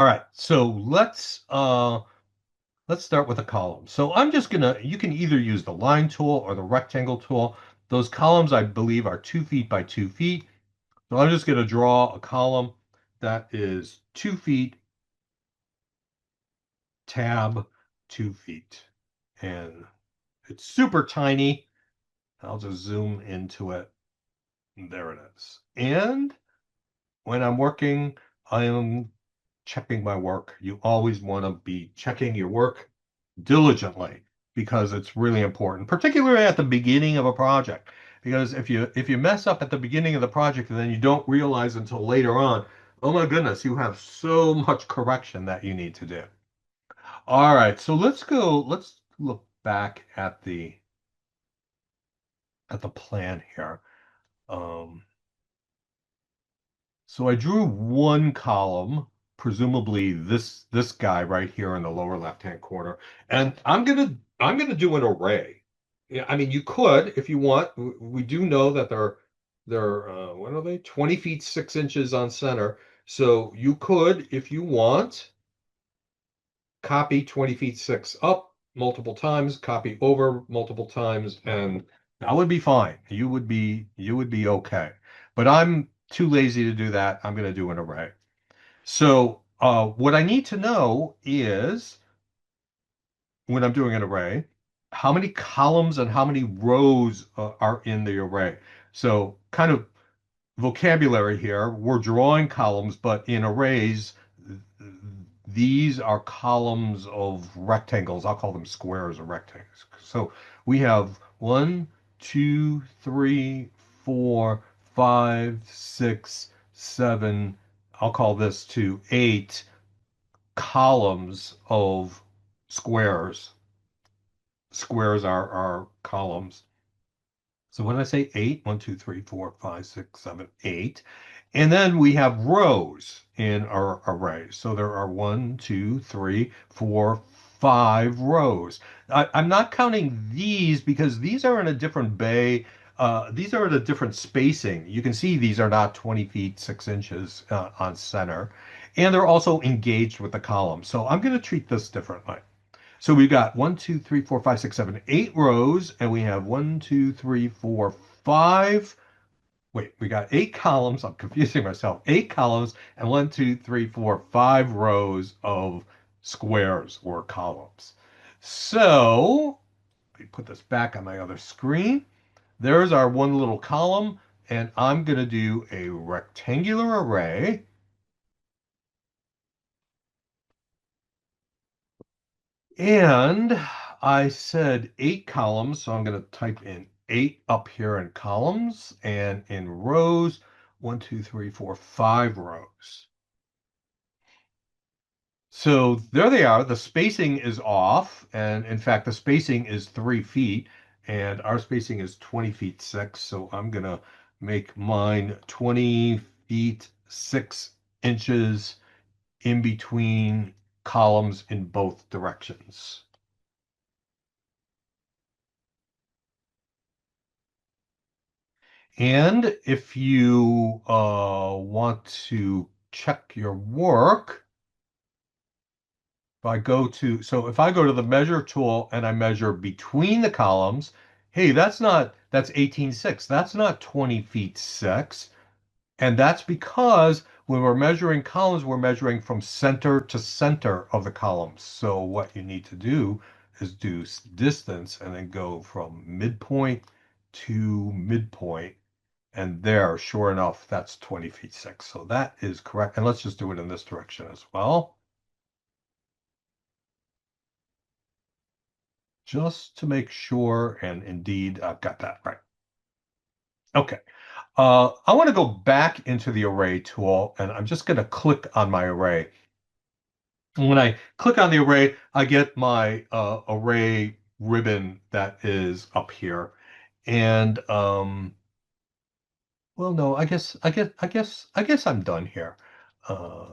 All right, so let's start with a column. So I'm just gonna you can either use the line tool or the rectangle tool. Those columns, I believe, are 2 feet by 2 feet. So I'm just gonna draw a column that is 2 feet, tab 2 feet. And it's super tiny. I'll just zoom into it. There it is. And when I'm working, I am checking my work. You always want to be checking your work diligently because it's really important, particularly at the beginning of a project. Because if you mess up at the beginning of the project and then you don't realize until later on, oh my goodness, you have so much correction that you need to do. All right, so let's look back at the plan here. Um, So I drew one column, presumably this guy right here in the lower left-hand corner, and I'm gonna do an array. Yeah, I mean you could if you want. We do know that they're what are they? 20 feet 6 inches on center. So you could, if you want, copy 20 feet six up multiple times, copy over multiple times, and that would be fine. You would be okay. But I'm too lazy to do that. I'm going to do an array. So what I need to know is when I'm doing an array, how many columns and how many rows are in the array. So kind of vocabulary here. We're drawing columns, but in arrays, these are columns of rectangles. I'll call them squares or rectangles. So we have 1, 2, 3, 4, 5, 6, 7. I'll call this to 8 columns of squares. Squares are columns. So when I say eight, 1, 2, 3, 4, 5, 6, 7, 8. And then we have rows in our array. So there are 1, 2, 3, 4, 5 rows. I'm not counting these because these are in a different bay. These are at a different spacing. You can see these are not 20 feet 6 inches on center. And they're also engaged with the column. So I'm going to treat this differently. So we've got 1, 2, 3, 4, 5, 6, 7, 8 rows, and we have 1, 2, 3, 4, 5. Wait, we got 8 columns. I'm confusing myself. 8 columns and 1, 2, 3, 4, 5 rows of squares or columns. So let me put this back on my other screen. There's our one little column, and I'm going to do a rectangular array. And I said 8 columns, so I'm going to type in 8 up here in columns and in rows, 1, 2, 3, 4, 5 rows. So there they are. The spacing is off. And in fact, the spacing is 3 feet and our spacing is 20 feet six. So I'm going to make mine 20 feet 6 inches in between columns in both directions. And if you want to check your work, if I go to the measure tool and I measure between the columns, hey, that's 18.6. That's not 20 feet six. And that's because when we're measuring columns, we're measuring from center to center of the columns. So what you need to do is do distance and then go from midpoint to midpoint. And there, sure enough, that's 20 feet six. So that is correct. And let's just do it in this direction as well, just to make sure. And indeed, I've got that right. Okay. I want to go back into the array tool, and I'm just going to click on my array. And when I click on the array, I get my array ribbon that is up here. And well, no, I guess I'm done here. Uh,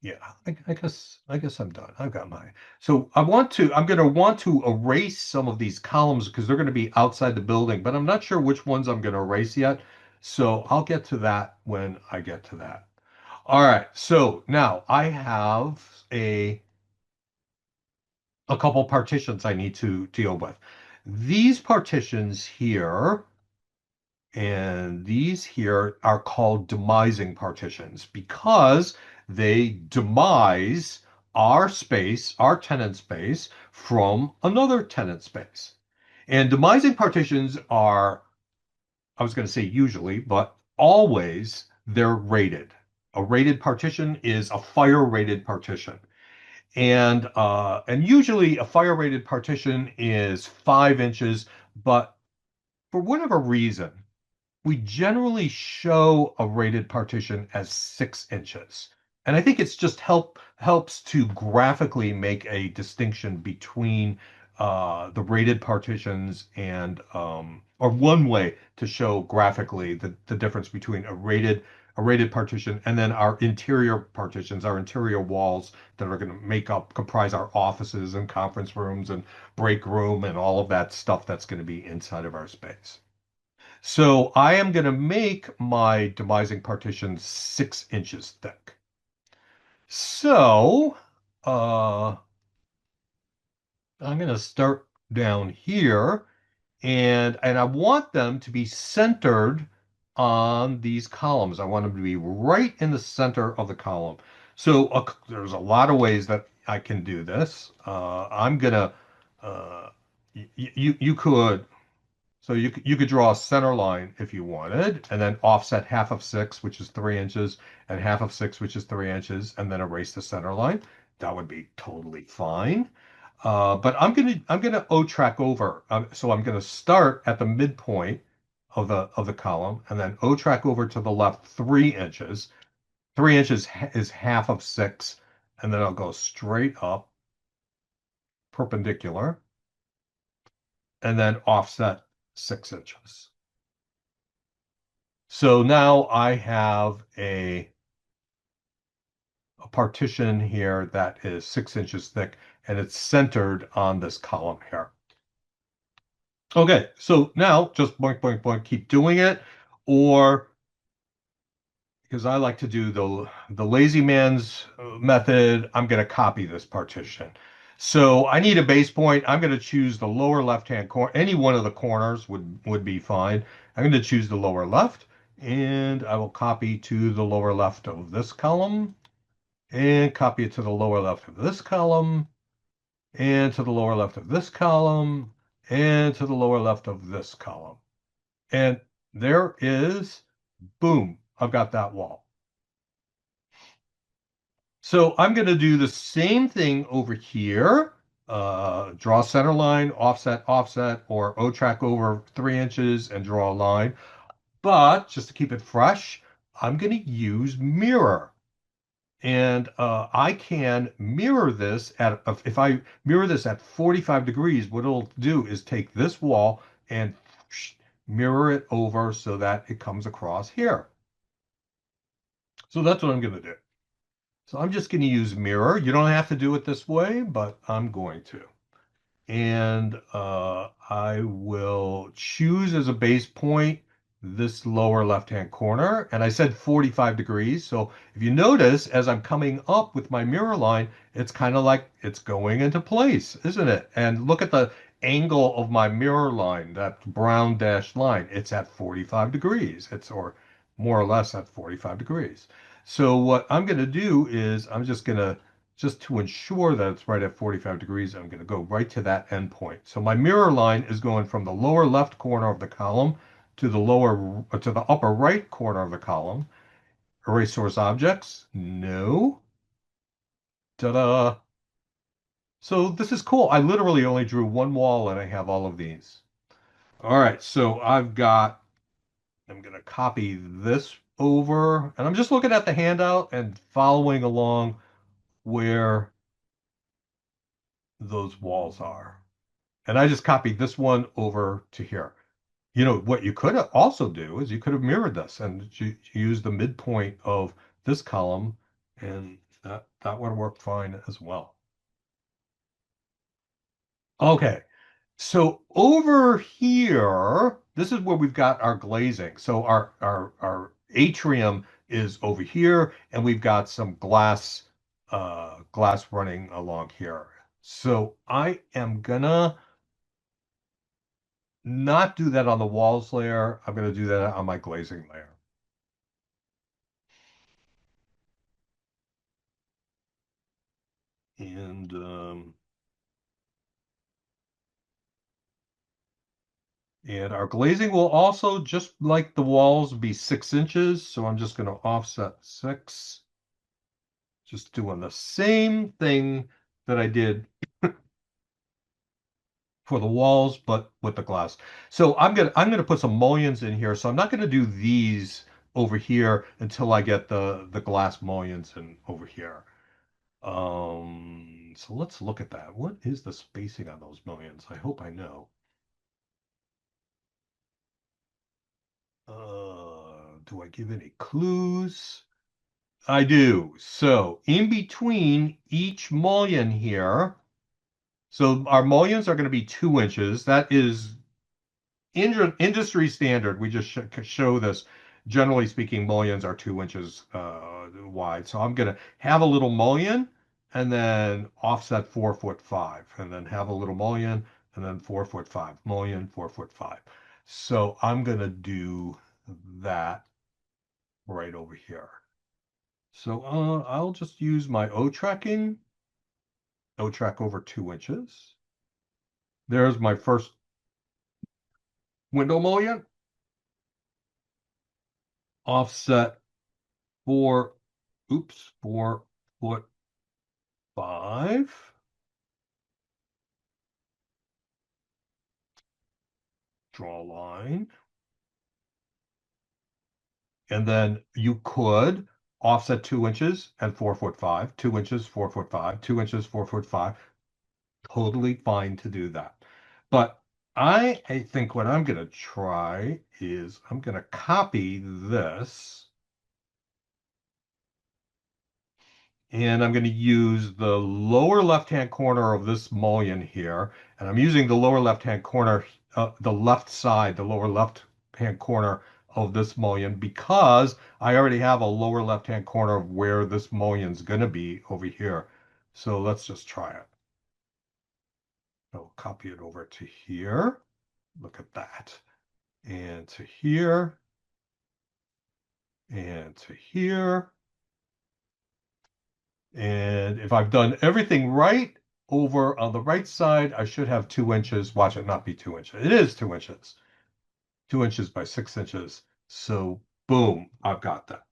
yeah, I guess I'm done. I've got mine. So I'm going to want to erase some of these columns because they're going to be outside the building, but I'm not sure which ones I'm going to erase yet. So I'll get to that when I get to that. All right. So now I have a couple partitions I need to deal with. These partitions here and these here are called demising partitions because they demise our space, our tenant space, from another tenant space. And demising partitions are, I was going to say usually, but always they're rated. A rated partition is a fire rated partition. And usually a fire rated partition is 5 inches, but for whatever reason, we generally show a rated partition as 6 inches. And I think it's just helps to graphically make a distinction between the rated partitions and or one way to show graphically the difference between a rated partition and then our interior partitions, our interior walls that are going to comprise our offices and conference rooms and break room and all of that stuff that's going to be inside of our space. So I am going to make my demising partition 6 inches thick. So uh, I'm going to start down here, and I want them to be centered on these columns. I want them to be right in the center of the column. So there's a lot of ways that I can do this. I'm gonna you could So you could draw a center line if you wanted, and then offset half of 6, which is 3 inches, and half of 6, which is 3 inches, and then erase the center line. That would be totally fine. But I'm gonna O track over. So I'm gonna start at the midpoint of the column, and then O track over to the left 3 inches. 3 inches is half of 6, and then I'll go straight up, perpendicular, and then offset 6 inches. So now I have a partition here that is 6 inches thick and it's centered on this column here. Okay, so now just boink, boink, boink, keep doing it. Or because I like to do the lazy man's method, I'm going to copy this partition. So I need a base point. I'm going to choose the lower left-hand corner. Any one of the corners would be fine. I'm going to choose the lower left, and I will copy to the lower left of this column, and copy it to the lower left of this column, and to the lower left of this column, and to the lower left of this column. And there is, boom, I've got that wall. So I'm going to do the same thing over here. Draw center line, offset, offset, or O track over 3 inches and draw a line. But just to keep it fresh, I'm going to use mirror. And I can mirror this if I mirror this at 45 degrees, what it'll do is take this wall and mirror it over so that it comes across here. So that's what I'm going to do. So I'm just going to use mirror. You don't have to do it this way, but I'm going to. And I will choose as a base point this lower left-hand corner. And I said 45 degrees. So if you notice, as I'm coming up with my mirror line, it's kind of like it's going into place, isn't it? And look at the angle of my mirror line, that brown dashed line. It's at 45 degrees. It's or more or less at 45 degrees. So what I'm going to do is I'm just going to just to ensure that it's right at 45 degrees, I'm going to go right to that endpoint. So my mirror line is going from the lower left corner of the column to the upper right corner of the column. Erase source objects? No. Ta-da. So this is cool. I literally only drew one wall and I have all of these. All right, so I'm going to copy this over, and I'm just looking at the handout and following along where those walls are. And I just copied this one over to here. You know, what you could also do is you could have mirrored this and use the midpoint of this column, and that would work fine as well. Okay, so over here, this is where we've got our glazing. So our atrium is over here, and we've got some glass running along here. So I am gonna not do that on the walls layer. I'm gonna do that on my glazing layer. And our glazing will also, just like the walls, be 6 inches. So I'm just gonna offset 6. Just doing the same thing that I did for the walls, but with the glass. So I'm gonna put some mullions in here. So I'm not gonna do these over here until I get the glass mullions in over here. So let's look at that. What is the spacing on those mullions? I hope I know. Do I give any clues? I do. So in between each mullion here, so our mullions are going to be 2 inches. That is industry standard. We just show this. Generally speaking, mullions are 2 inches wide. So I'm going to have a little mullion and then offset 4'5", and then have a little mullion and then 4'5", mullion, 4'5". So I'm going to do that right over here. So I'll just use my O tracking, O track over 2 inches. There's my first window mullion, offset 4, oops, 4'5". Draw a line. And then you could offset 2 inches and 4'5", 2 inches, 4'5", 2 inches, 4'5". Totally fine to do that. But I think what I'm going to try is I'm going to copy this, and I'm going to use the lower left-hand corner of this mullion here. And I'm using the lower left-hand corner, the left side, the lower left-hand corner of this mullion because I already have a lower left-hand corner of where this mullion's going to be over here. So let's just try it. I'll copy it over to here. Look at that. And to here. And to here. And if I've done everything right, over on the right side, I should have 2 inches. Watch it not be 2 inches. It is 2 inches. 2 inches by 6 inches. So boom, I've got that.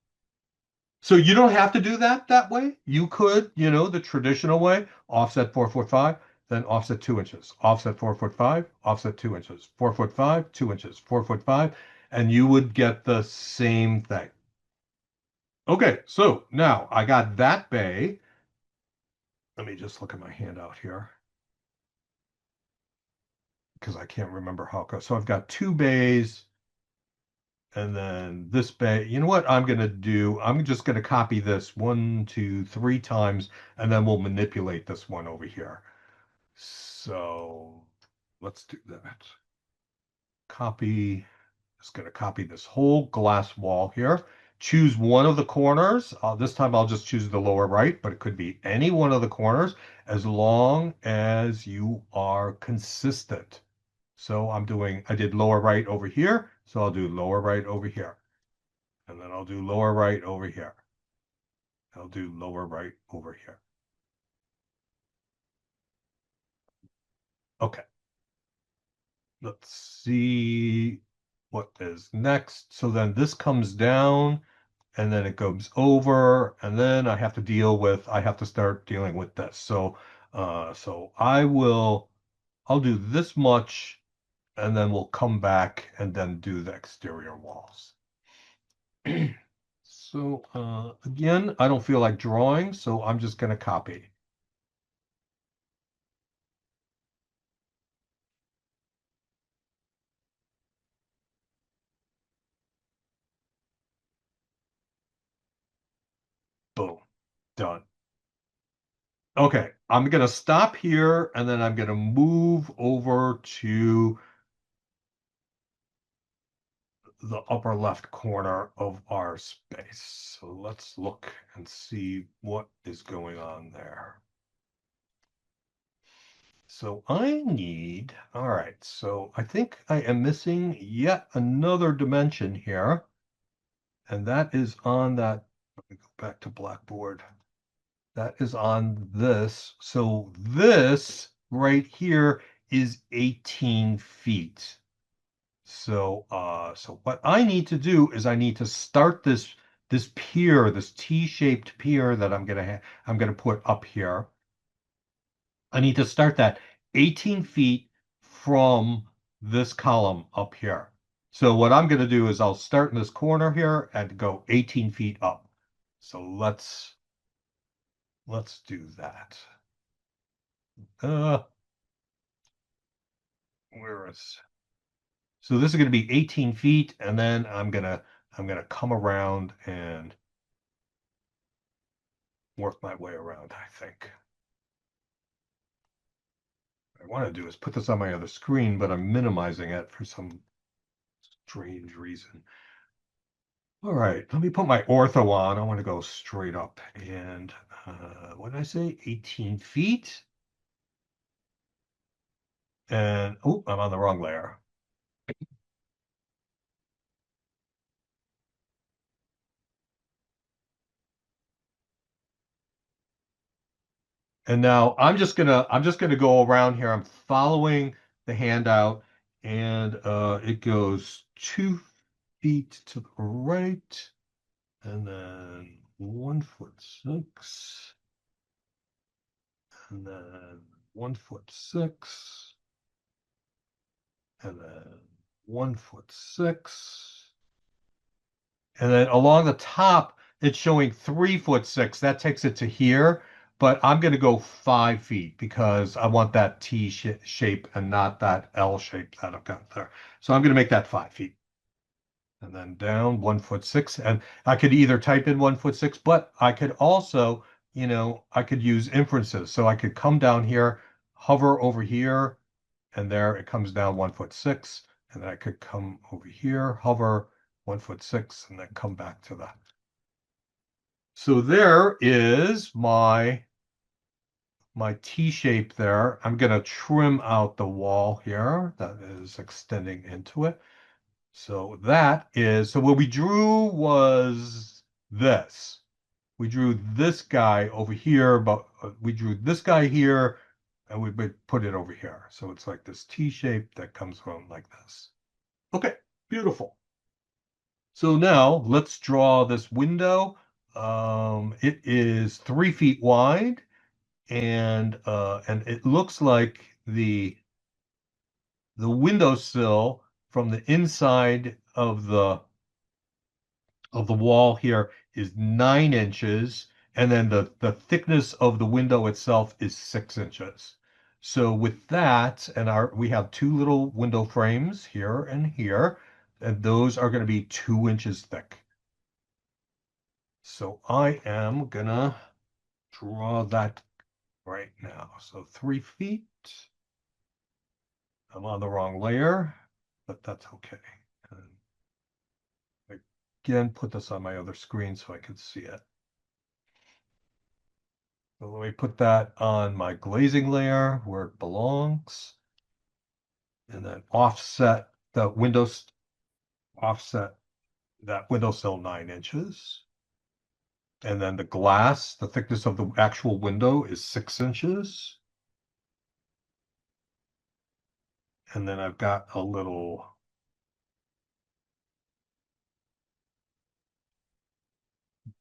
So you don't have to do that way. You could, the traditional way, offset 4'5", then offset 2 inches, offset 4'5", offset 2 inches, 4'5", 2 inches, 4'5", and you would get the same thing. Okay, so now I got that bay. Let me just look at my handout here because I can't remember how it goes. So I've got 2 bays and then this bay. You know what I'm going to do? I'm just going to copy this 1, 2, 3 times, and then we'll manipulate this one over here. So let's do that. Copy. Just going to copy this whole glass wall here. Choose one of the corners. This time I'll just choose the lower right, but it could be any one of the corners as long as you are consistent. So I did lower right over here. So I'll do lower right over here. And then I'll do lower right over here. I'll do lower right over here. Okay. Let's see what is next. So then this comes down and then it goes over, and then I have to start dealing with this. So I'll do this much, and then we'll come back and then do the exterior walls. So again, I don't feel like drawing, so I'm just going to copy. Boom, done. Okay, I'm going to stop here, and then I'm going to move over to the upper left corner of our space. So let's look and see what is going on there. So I need, all right, so I think I am missing yet another dimension here. And that is on that, let me go back to Blackboard. That is on this. So this right here is 18 feet. So what I need to do is I need to start this pier, this T-shaped pier that I'm gonna put up here. I need to start that 18 feet from this column up here. So what I'm gonna do is I'll start in this corner here and go 18 feet up. So let's do that. Uh, where is So this is going to be 18 feet, and then I'm gonna come around and work my way around, I think. What I want to do is put this on my other screen, but I'm minimizing it for some strange reason. All right, let me put my ortho on. I want to go straight up. And what did I say? 18 feet. And oh, I'm on the wrong layer. And now I'm just gonna go around here. I'm following the handout, and it goes 2 feet to the right, and then 1 foot 6, and then 1 foot 6, and then 1 foot 6. And then along the top, it's showing 3 foot 6. That takes it to here, but I'm going to go 5 feet because I want that shape and not that L shape that I've got there. So I'm going to make that 5 feet. And then down 1 foot 6. And I could either type in 1 foot 6, but I could also, I could use inferences. So I could come down here, hover over here, and there it comes down 1 foot 6. And then I could come over here, hover 1 foot 6, and then come back to that. So there is my T shape there. I'm going to trim out the wall here that is extending into it. So what we drew was this. We drew this guy over here, but we drew this guy here, and we put it over here. So it's like this T shape that comes from like this. Okay, beautiful. So now let's draw this window. It is 3 feet wide, and it looks like the windowsill from the inside of the wall here is 9 inches, and then the thickness of the window itself is 6 inches. So with that, and we have two little window frames here and here, and those are going to be 2 inches thick. So I am gonna draw that right now. So 3 feet. I'm on the wrong layer, but that's okay. And again, put this on my other screen so I can see it. So let me put that on my glazing layer where it belongs. And then offset that windowsill 9 inches. And then the glass, the thickness of the actual window is 6 inches. And then I've got a little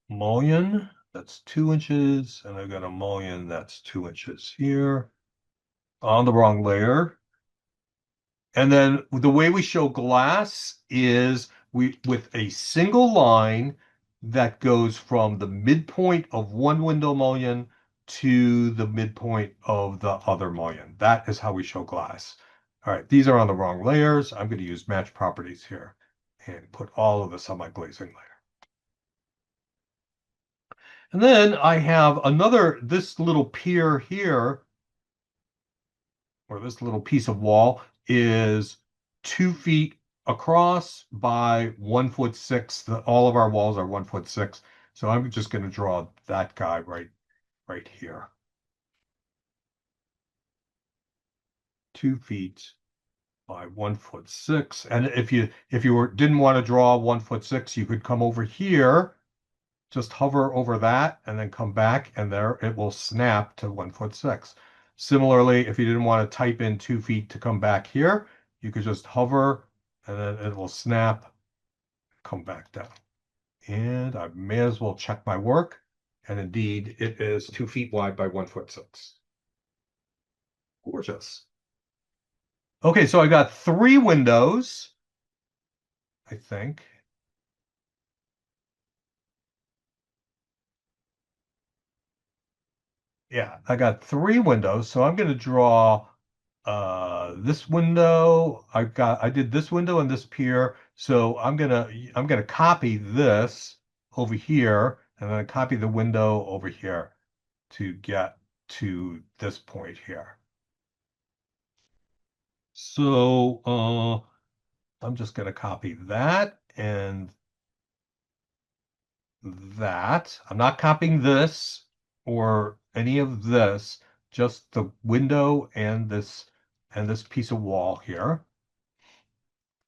mullion that's 2 inches, and I've got a mullion that's 2 inches here on the wrong layer. And then the way we show glass is with a single line that goes from the midpoint of one window mullion to the midpoint of the other mullion. That is how we show glass. All right, these are on the wrong layers. I'm going to use match properties here and put all of this on my glazing layer. And then I have this little pier here, or this little piece of wall is 2 feet across by 1'6". All of our walls are 1'6". So I'm just going to draw that guy right here. 2 feet by 1'6". And if you didn't want to draw 1'6", you could come over here, just hover over that, and then come back, and there it will snap to 1'6". Similarly, if you didn't want to type in 2 feet to come back here, you could just hover, and then it will snap, come back down. And I may as well check my work. And indeed, it is 2 feet wide by 1'6". Gorgeous. Okay, so I got 3 windows, I think. Yeah, I got 3 windows, so I'm going to draw this window. I did this window and this pier, so I'm gonna copy this over here, and then copy the window over here to get to this point here. So I'm just gonna copy that and that. I'm not copying this or any of this, just the window and this piece of wall here.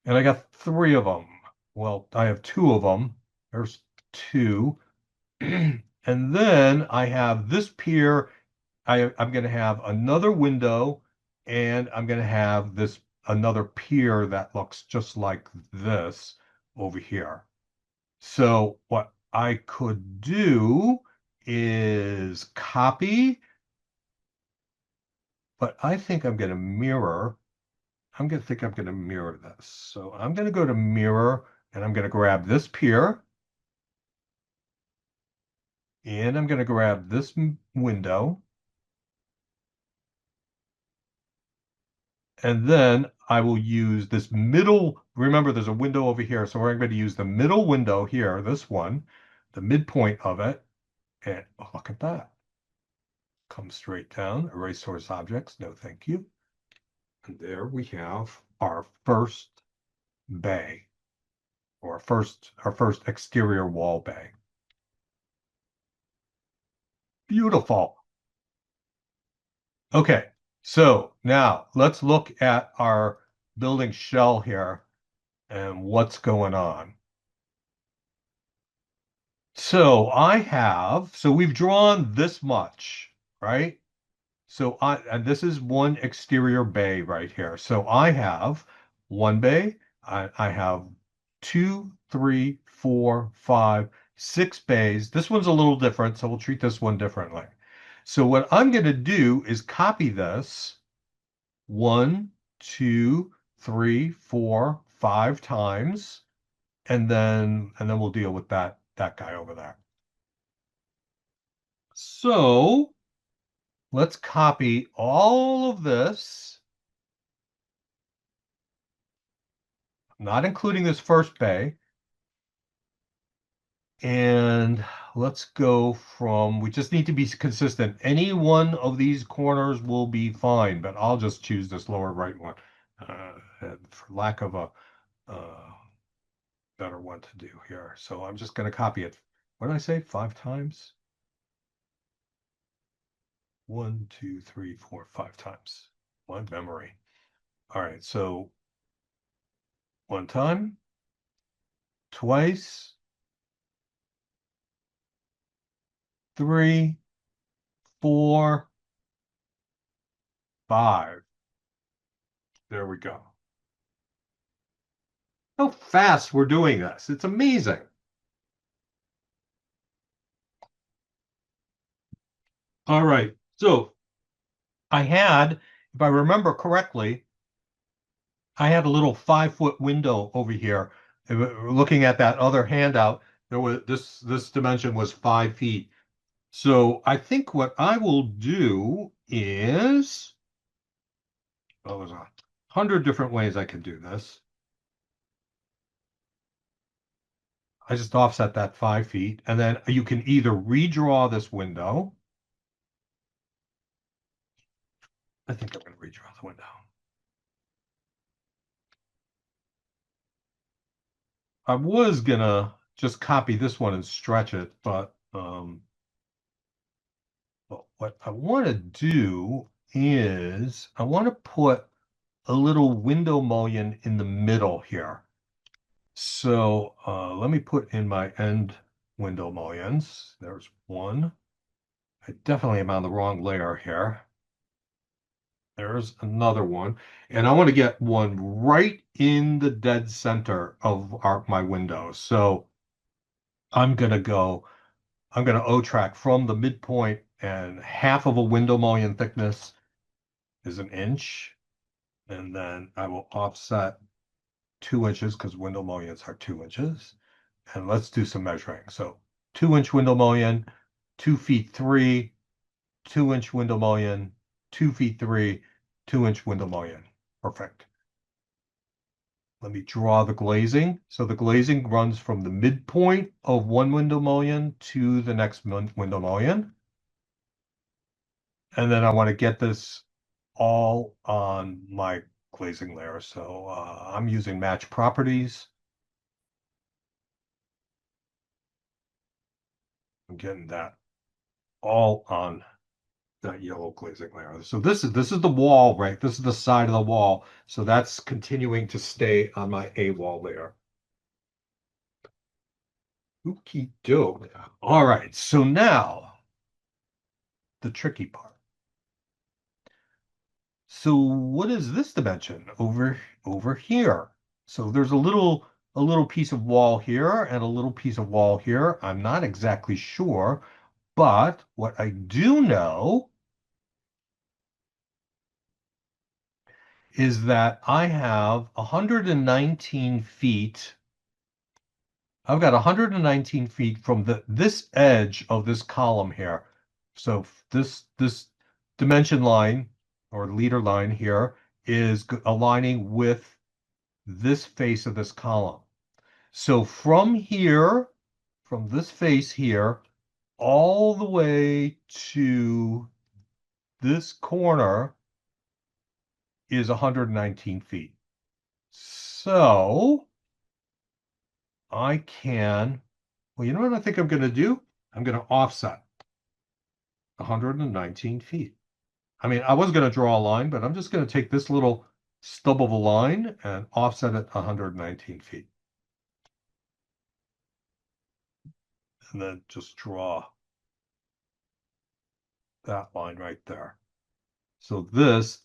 And I got 3 of them. Well, I have 2 of them. There's 2. And then I have this pier. I'm going to have another window, and I'm going to have this another pier that looks just like this over here. So what I could do is copy, but I think I'm going to mirror. I'm going to think I'm going to mirror this. So I'm going to go to mirror, and I'm going to grab this pier, and I'm going to grab this window, and then I will use this middle. Remember, there's a window over here, so we're going to use the middle window here, this one, the midpoint of it, and oh, look at that. Come straight down, erase source objects, no thank you. And there we have our first bay, or our first exterior wall bay. Beautiful. Okay, so now let's look at our building shell here and what's going on. So we've drawn this much, right? And this is one exterior bay right here. So I have one bay, I have 2, 3, 4, 5, 6 bays. This one's a little different, so we'll treat this one differently. So what I'm going to do is copy this 1, 2, 3, 4, 5 times, and then we'll deal with that guy over there. So let's copy all of this, not including this first bay. And let's go from, we just need to be consistent. Any one of these corners will be fine, but I'll just choose this lower right one for lack of a better one to do here. So I'm just going to copy it. What did I say? 5 times? 1, 2, 3, 4, 5 times. My memory. All right, so 1 time, twice, 3, 4, 5. There we go. How fast we're doing this. It's amazing. All right. So if I remember correctly, I had a little 5-foot window over here. Looking at that other handout, there was this dimension was 5 feet. So I think what I will do is, well, there's 100 different ways I could do this. I just offset that 5 feet, and then you can either redraw this window. I think I'm going to redraw the window. I was gonna just copy this one and stretch it, but what I want to do is I want to put a little window mullion in the middle here. So let me put in my end window mullions. There's one. I definitely am on the wrong layer here. There's another one. And I want to get one right in the dead center of my window. So I'm going to go, I'm going to O-track from the midpoint, and half of a window mullion thickness is an inch. And then I will offset 2 inches because window mullions are 2 inches. And let's do some measuring. So 2 inch window mullion, 2 feet 3, 2 inch window mullion, 2 feet 3, 2 inch window mullion. Perfect. Let me draw the glazing. So the glazing runs from the midpoint of one window mullion to the next window mullion. And then I want to get this all on my glazing layer. So I'm using match properties. I'm getting that all on that yellow glazing layer. So this is the wall, right? This is the side of the wall. So that's continuing to stay on my A wall layer. Okie doke. All right. So now the tricky part. So what is this dimension over here? So there's a little piece of wall here and a little piece of wall here. I'm not exactly sure, but what I do know is that I have 119 feet. I've got 119 feet from this edge of this column here. So this dimension line or leader line here is aligning with this face of this column. So from here, from this face here, all the way to this corner is 119 feet. So I can, well, you know what I think I'm going to do? I'm going to offset 119 feet. I mean, I was going to draw a line, but I'm just going to take this little stub of a line and offset it 119 feet. And then just draw that line right there. So this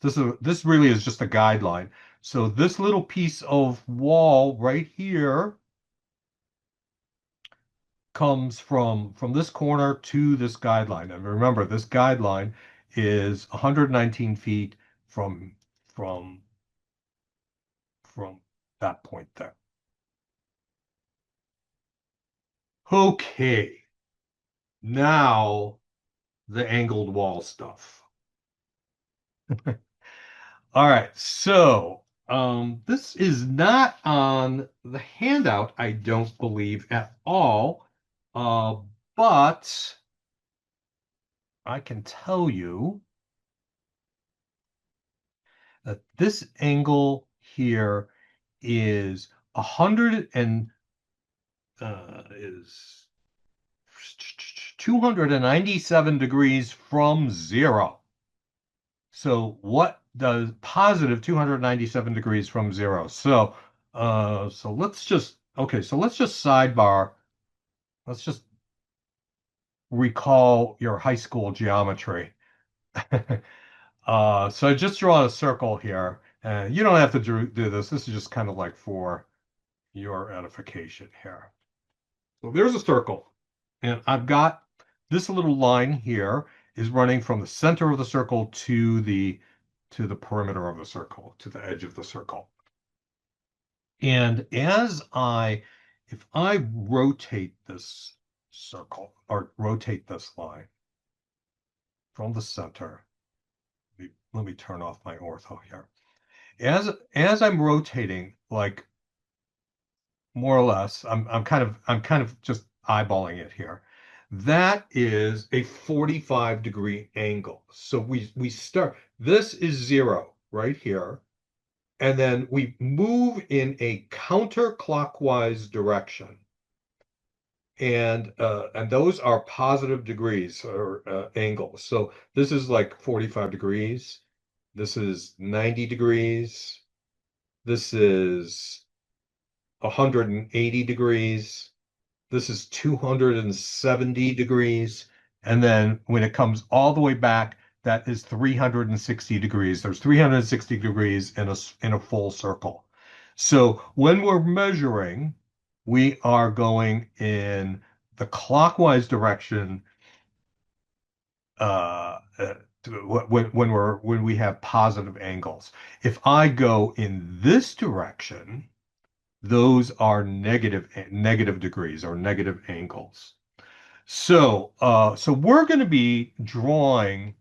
really is just a guideline. So this little piece of wall right here comes from this corner to this guideline. And remember, this guideline is 119 feet from from from that point there. Okay, now the angled wall stuff. All right, so this is not on the handout, I don't believe at all, uh, but I can tell you that this angle here is 100 and is 297 degrees from zero. So what does positive 297 degrees from zero? So let's just okay, so let's just sidebar. Let's just recall your high school geometry. So I just draw a circle here, and you don't have to do this. This is just kind of like for your edification here. So there's a circle, and I've got this little line here is running from the center of the circle to the perimeter of the circle, to the edge of the circle. And if I rotate this circle or rotate this line from the center, let me turn off my ortho here. As I'm rotating, like more or less, I'm kind of just eyeballing it here. That is a 45-degree angle. So we start, this is zero right here. and then we move in a counterclockwise direction. And those are positive degrees or angles. So this is like 45 degrees. This is 90 degrees. This is 180 degrees. This is 270 degrees. And then when it comes all the way back, that is 360 degrees. There's 360 degrees in a full circle. So when we're measuring, we are going in the clockwise direction uh, uh, when we have positive angles. If I go in this direction, those are negative degrees or negative angles. So we're going to be drawing.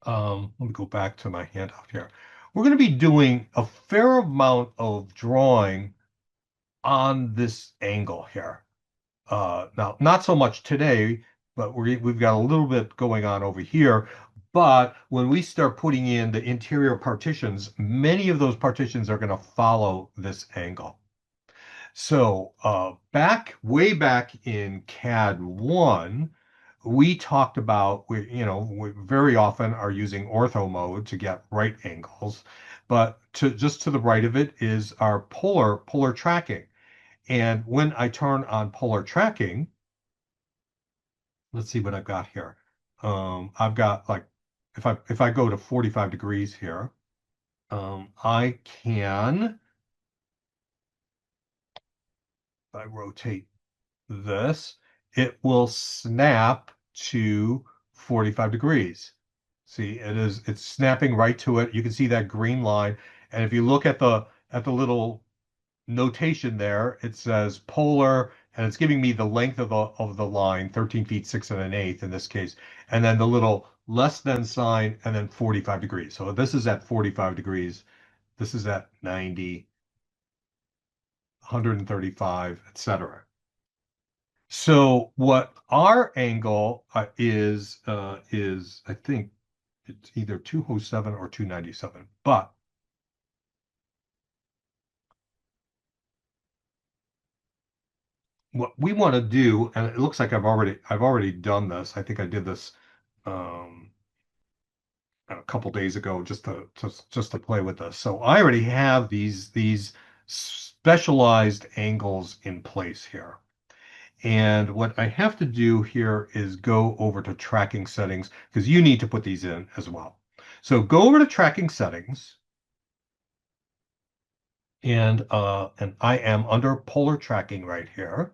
Let me go back to my handout here. We're going to be doing a fair amount of drawing on this angle here. Now, not so much today, but we've got a little bit going on over here. But when we start putting in the interior partitions, many of those partitions are going to follow this angle. So way back in CAD 1, we talked about we very often are using ortho mode to get right angles, but just to the right of it is our polar tracking. And when I turn on polar tracking, let's see what I've got here. I've got like if I go to 45 degrees here, I can if I rotate this, it will snap to 45 degrees. See, it's snapping right to it. You can see that green line. And if you look at the little notation there, it says polar, and it's giving me the length of the line, 13 feet 6 1/8 in this case, and then the little less than sign, and then 45 degrees. So this is at 45 degrees. This is at 90, 135, etc. So what our angle is I think it's either 207 or 297. But what we want to do, and it looks like I've already done this. I think I did this um, a couple days ago just to play with this. So I already have these specialized angles in place here. And what I have to do here is go over to tracking settings because you need to put these in as well. So go over to tracking settings and I am under polar tracking right here.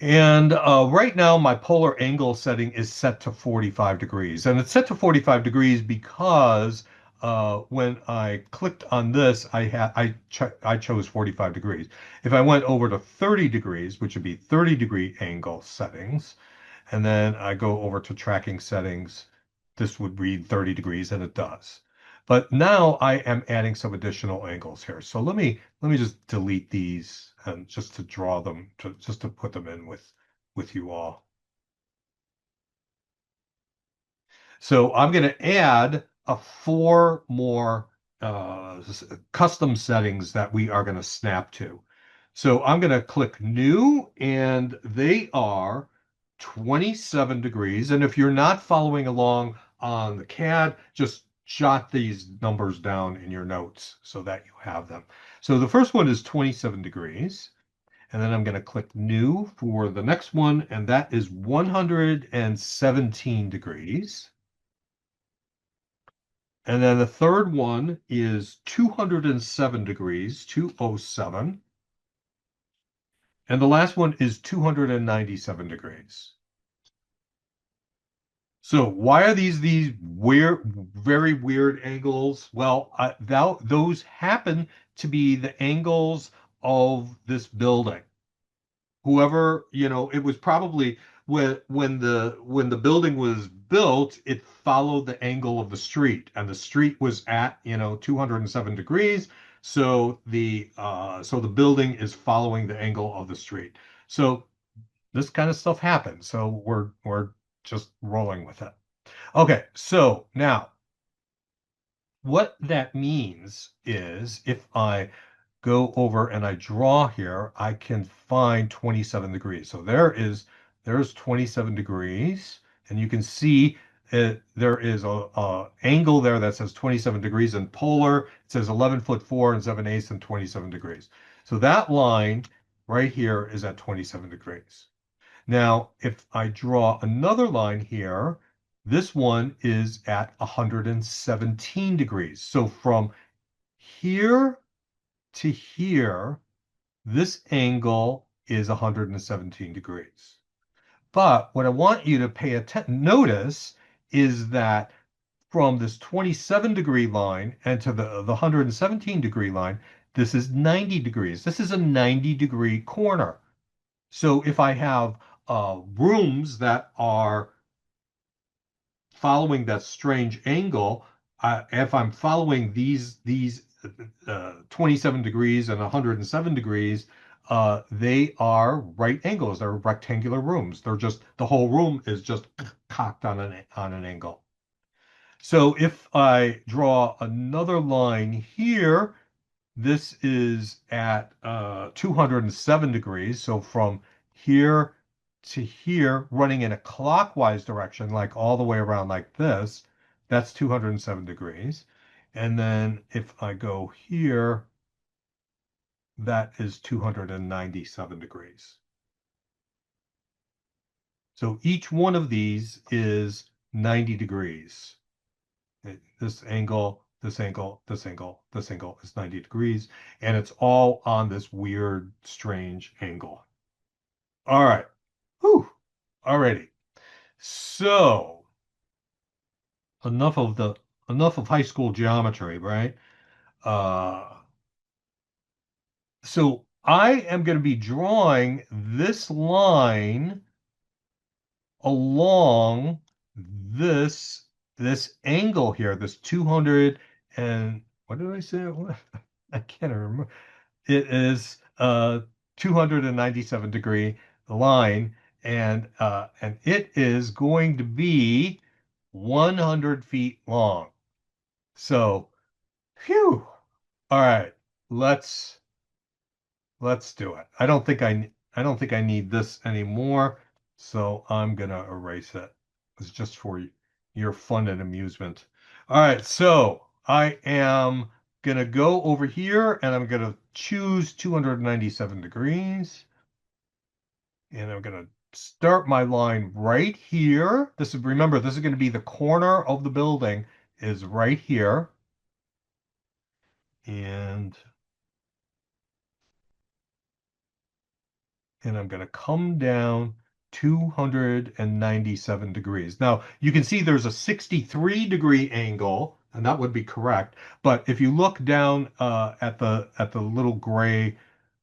And right now my polar angle setting is set to 45 degrees. And it's set to 45 degrees because when I clicked on this, I chose 45 degrees. If I went over to 30 degrees, which would be 30-degree angle settings, and then I go over to tracking settings. This would read 30 degrees, and it does. But now I am adding some additional angles here. So let me just delete these and just to draw them, just to put them in with you all. So I'm going to add four more custom settings that we are going to snap to. So I'm going to click new, and they are 27 degrees. And if you're not following along on the CAD, just jot these numbers down in your notes so that you have them. So the first one is 27 degrees. And then I'm going to click new for the next one, and that is 117 degrees. And then the third one is 207 degrees, 207. And the last one is 297 degrees. So why are these weird, very weird angles? Well, those happen to be the angles of this building. Whoever, it was probably when the building was built, it followed the angle of the street, and the street was at 207 degrees. So the building is following the angle of the street. So this kind of stuff happens. So we're just rolling with it. Okay, so now what that means is if I go over and I draw here, I can find 27 degrees. So there's 27 degrees, and you can see there is a angle there that says 27 degrees in polar. It says 11 foot 4 and 7/8 and 27 degrees. So that line right here is at 27 degrees. Now, if I draw another line here, this one is at 117 degrees. So from here to here, this angle is 117 degrees. But what I want you to pay attention, notice is that from this 27-degree line and to the 117-degree line, this is 90 degrees. This is a 90-degree corner. So if I have rooms that are following that strange angle, if I'm following these 27 degrees and 107 degrees, they are right angles. They're rectangular rooms. They're just the whole room is just cocked on an angle. So if I draw another line here, this is at 207 degrees. So from here to here, running in a clockwise direction, like all the way around like this, that's 207 degrees. And then if I go here, that is 297 degrees. So each one of these is 90 degrees. This angle, this angle, this angle, this angle is 90 degrees, and it's all on this weird, strange angle. All right. Whew. Alrighty. So enough of the enough of high school geometry, right? Uh, so I am going to be drawing this line along this angle here, this 200 and what did I say? I can't remember. It is a 297-degree line, and it is going to be 100 feet long. So, phew. All right, let's let's do it. I don't think I need this anymore, so I'm gonna erase it. It's just for your fun and amusement. All right, so I am gonna go over here and I'm gonna choose 297 degrees, and I'm gonna start my line right here. This is remember, this is gonna be the corner of the building is right here, and I'm going to come down 297 degrees. Now, you can see there's a 63-degree angle, and that would be correct. But if you look down at the little gray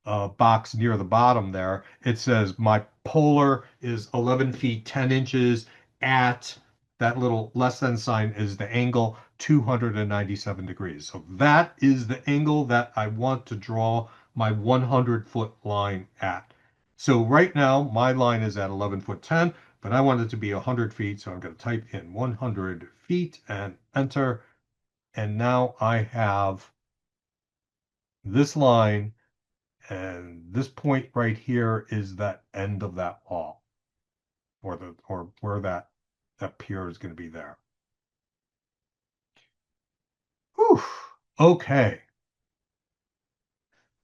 box near the bottom there, it says my polar is 11 feet 10 inches at that little less than sign is the angle 297 degrees. So that is the angle that I want to draw my 100-foot line at. So right now, my line is at 11 foot 10, but I want it to be 100 feet. So I'm going to type in 100 feet and enter. And now I have this line, and this point right here is that end of that wall, or where that pier is going to be there. Whew. Okay.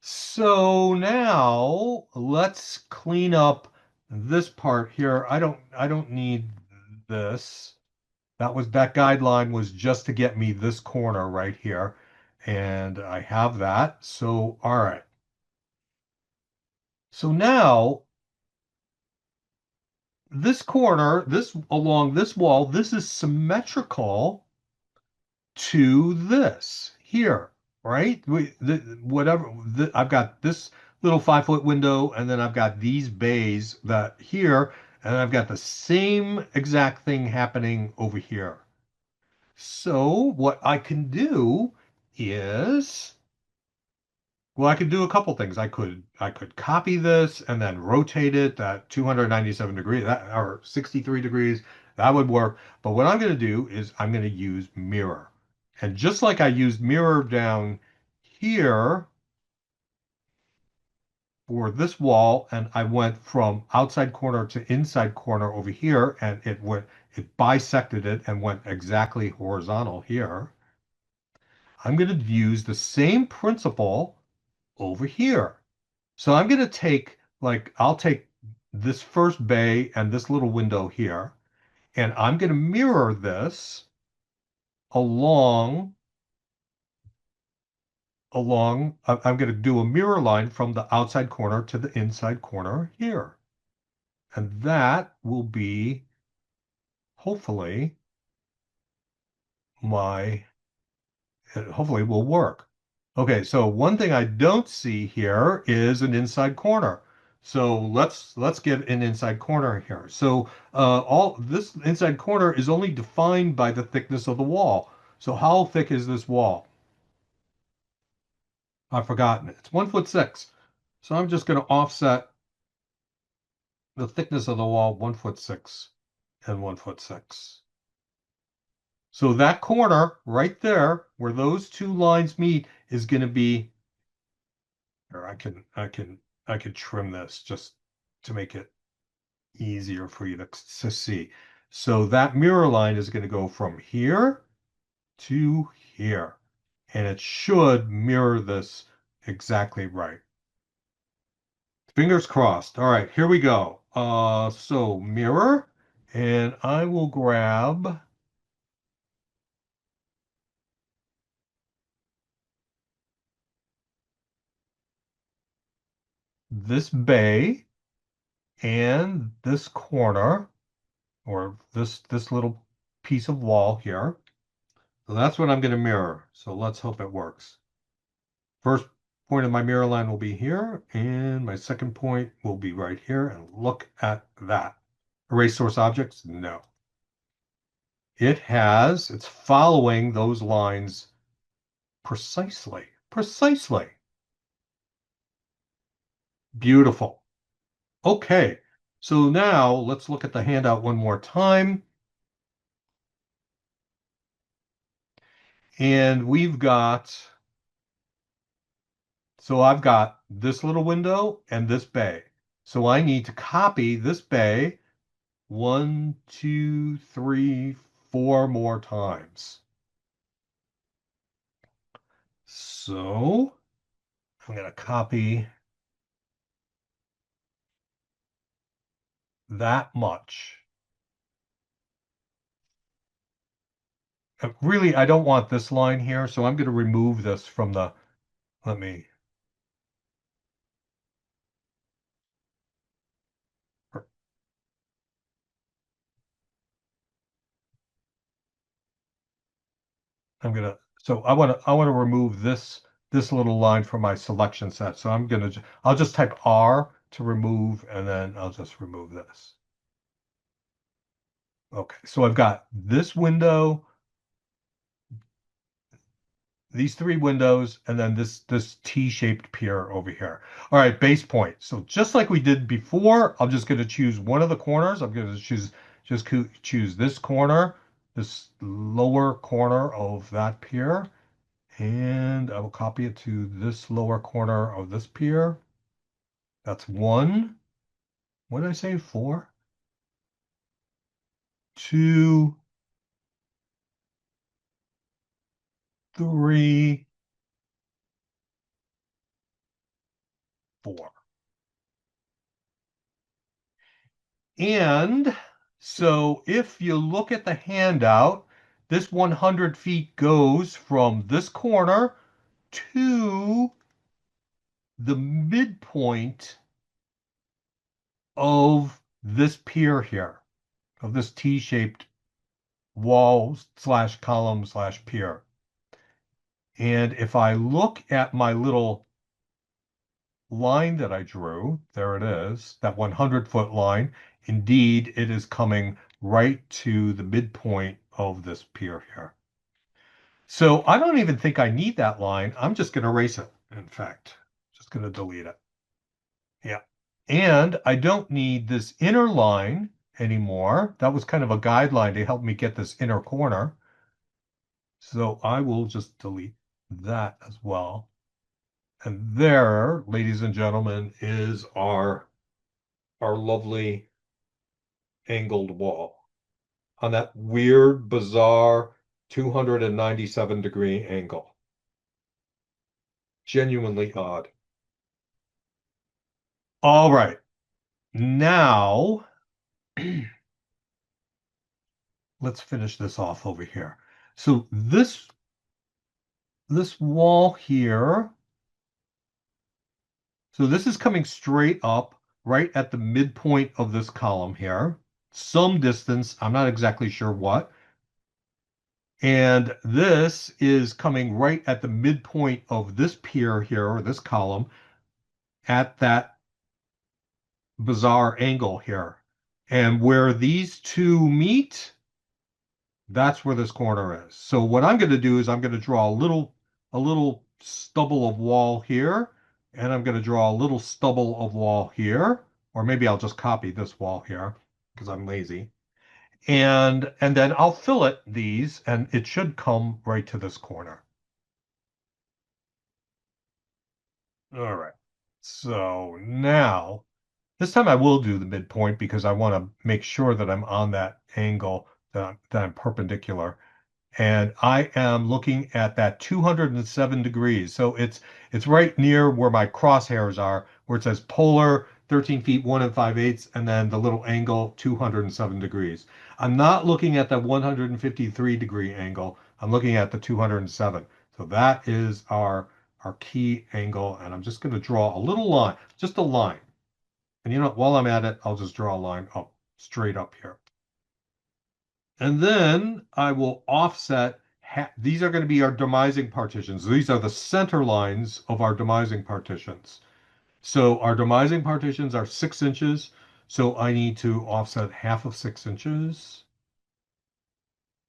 So now let's clean up this part here. I don't need this. That guideline was just to get me this corner right here. And I have that. So all right. So now this corner, this along this wall, this is symmetrical to this here, right? I've got this little 5 foot window, and then I've got these bays that here, and I've got the same exact thing happening over here. So what I can do is, well, I could do a couple things. I could copy this and then rotate it at 297 degrees, that or 63 degrees. That would work. But what I'm going to do is I'm going to use mirror. And just like I used mirror down here for this wall, and I went from outside corner to inside corner over here, and it bisected it and went exactly horizontal here. I'm going to use the same principle over here. So I'm going to take, like, I'll take this first bay and this little window here, and I'm going to mirror this along, I'm going to do a mirror line from the outside corner to the inside corner here. And that will be, hopefully, my, hopefully will work. Okay, so one thing I don't see here is an inside corner. So let's get an inside corner here. So all this inside corner is only defined by the thickness of the wall. So how thick is this wall? I've forgotten it. It's 1 foot 6. So I'm just going to offset the thickness of the wall 1 foot 6 and 1 foot 6. So that corner right there where those two lines meet is going to be, or I can trim this just to make it easier for you to see. So that mirror line is going to go from here to here, and it should mirror this exactly right. Fingers crossed. All right, here we go. So mirror, and I will grab this bay and this corner, or this little piece of wall here. So that's what I'm going to mirror. So let's hope it works. First point of my mirror line will be here, and my second point will be right here. And look at that. Erase source objects? No. It's following those lines precisely. Precisely. Beautiful. Okay. So now let's look at the handout one more time. And so I've got this little window and this bay. So I need to copy this bay 1, 2, 3, 4 more times. So I'm going to copy that much. Really, I don't want this line here, so I'm going to remove this from the, let me, so I want to remove this little line from my selection set. So I'll just type R to remove, and then I'll just remove this. Okay, so I've got this window, these three windows, and then this T-shaped pier over here. All right, base point. So just like we did before, I'm just going to choose one of the corners. I'm going to choose this corner, this lower corner of that pier, and I will copy it to this lower corner of this pier. That's one. What did I say? 4, 2, 3, 4. And so if you look at the handout, this 100 feet goes from this corner to the midpoint of this pier here, of this T-shaped wall slash column slash pier. And if I look at my little line that I drew, there it is, that 100-foot line, indeed, it is coming right to the midpoint of this pier here. So I don't even think I need that line. I'm just going to erase it, in fact. Just going to delete it. Yeah. And I don't need this inner line anymore. That was kind of a guideline to help me get this inner corner. So I will just delete that as well. And there, ladies and gentlemen, is our lovely angled wall on that weird, bizarre 297-degree angle. Genuinely odd. All right. Now, let's finish this off over here. So this wall here, so this is coming straight up right at the midpoint of this column here. Some distance, I'm not exactly sure what. And this is coming right at the midpoint of this pier here, or this column, at that bizarre angle here. And where these two meet, that's where this corner is. So what I'm going to do is I'm going to draw a little stubble of wall here, and I'm going to draw a little stubble of wall here, or maybe I'll just copy this wall here because I'm lazy. And then I'll fillet these, and it should come right to this corner. All right. So now, this time I will do the midpoint because I want to make sure that I'm on that angle that I'm perpendicular. And I am looking at that 207 degrees. So it's right near where my crosshairs are, where it says polar 13 feet 1 5/8, and then the little angle 207 degrees. I'm not looking at the 153-degree angle. I'm looking at the 207. So that is our key angle, and I'm just going to draw a little line, just a line. And you know, while I'm at it, I'll just draw a line up, straight up here. And then I will offset, these are going to be our demising partitions. These are the center lines of our demising partitions. So our demising partitions are 6 inches. So I need to offset half of 6 inches.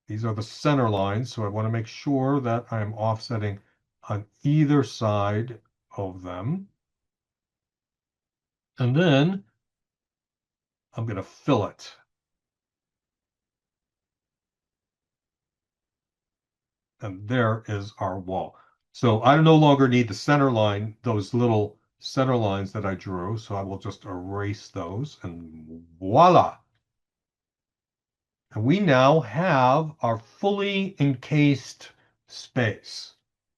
These are the center lines. So I want to make sure that I'm offsetting on either side of them. And then I'm going to fill it. And there is our wall. So I no longer need the center line, those little center lines that I drew. So I will just erase those and voila. And we now have our fully encased space.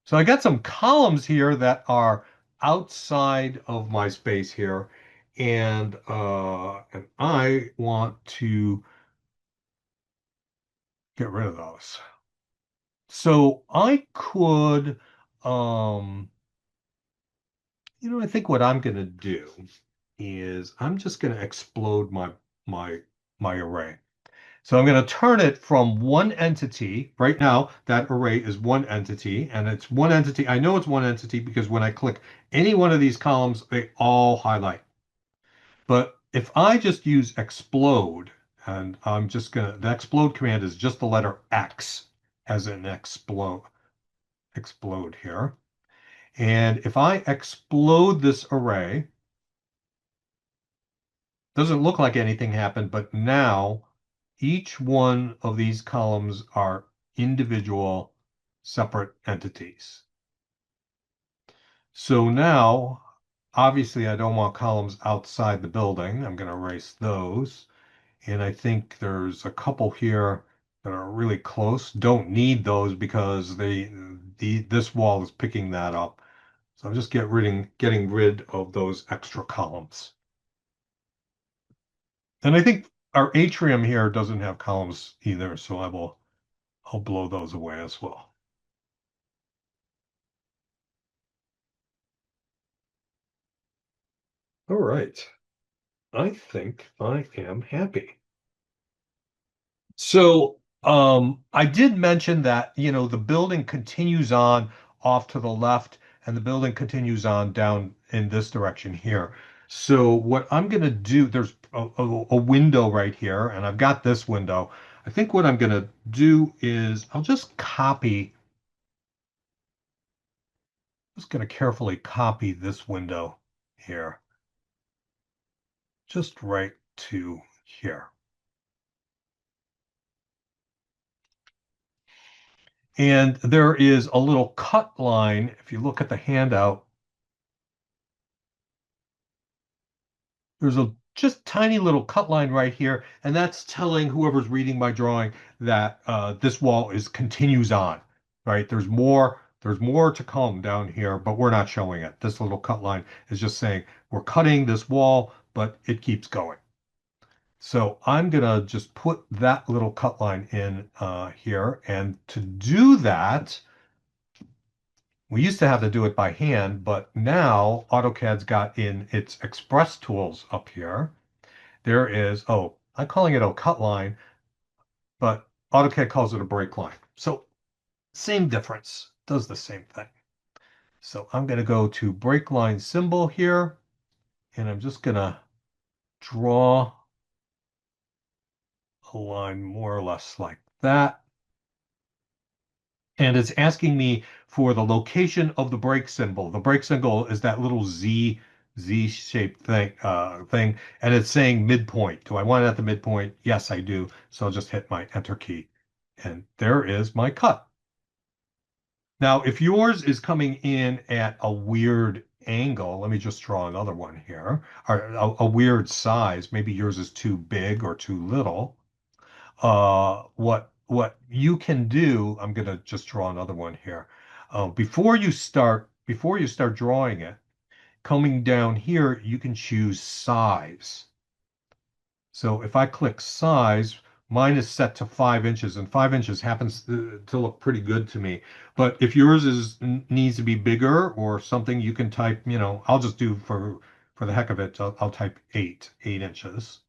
So I got some columns here that are outside of my space here. And I want to get rid of those. So I could, um, I think what I'm going to do is I'm just going to explode my my array. So I'm going to turn it from one entity. Right now, that array is one entity, and it's one entity. I know it's one entity because when I click any one of these columns, they all highlight. But if I just use explode, and I'm just going to, the explode command is just the letter X as in explode here. And if I explode this array, doesn't look like anything happened, but now each one of these columns are individual separate entities. So now, obviously, I don't want columns outside the building. I'm going to erase those. And I think there's a couple here that are really close. Don't need those because this wall is picking that up. So I'm just getting rid of those extra columns. And I think our atrium here doesn't have columns either, so I'll blow those away as well. All right. I think I am happy. So, I did mention that, the building continues on off to the left and the building continues on down in this direction here. So what I'm going to do, there's a window right here, and I've got this window. I think what I'm going to do is I'll just going to carefully copy this window here, just right to here. And there is a little cut line. If you look at the handout, there's a just tiny little cut line right here, and that's telling whoever's reading my drawing that this wall is continues on, right? There's more to come down here, but we're not showing it. This little cut line is just saying we're cutting this wall, but it keeps going. So I'm gonna just put that little cut line in here, and to do that, we used to have to do it by hand, but now AutoCAD's got in its Express tools up here. There is, oh, I'm calling it a cut line, but AutoCAD calls it a break line. So same difference, does the same thing. So I'm going to go to break line symbol here, and I'm just going to draw a line more or less like that. And it's asking me for the location of the break symbol. The break symbol is that little Z-shaped thing, and it's saying midpoint. Do I want it at the midpoint? Yes, I do. So I'll just hit my enter key, and there is my cut. Now, if yours is coming in at a weird angle, let me just draw another one here, or a weird size. Maybe yours is too big or too little. What you can do, I'm gonna just draw another one here. Before you start drawing it, coming down here, you can choose size. So if I click size, mine is set to 5 inches, and 5 inches happens to look pretty good to me. But if yours needs to be bigger or something, you can type, I'll just do for the heck of it, I'll type 8 inches.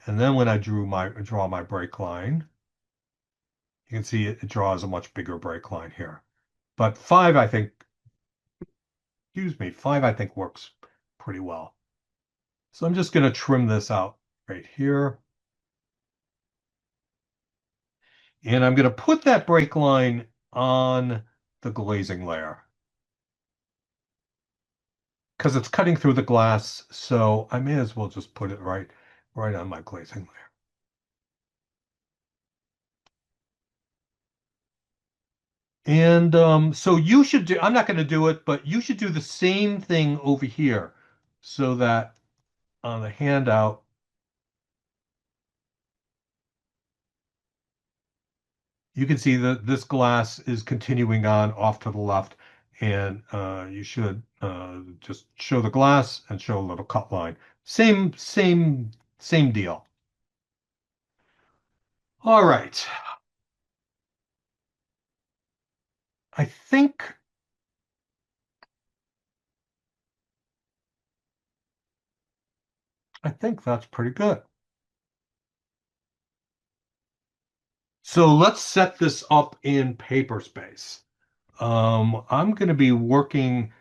And then when I draw my break line, you can see it draws a much bigger break line here. But five, I think works pretty well. So I'm just going to trim this out right here. And I'm going to put that break line on the glazing layer because it's cutting through the glass. So I may as well just put it right on my glazing layer. And so you should do, I'm not going to do it, but you should do the same thing over here so that on the handout, you can see that this glass is continuing on off to the left, and you should just show the glass and show a little cut line. Same deal. All right. I think I think that's pretty good. So let's set this up in Paperspace. I'm going to be working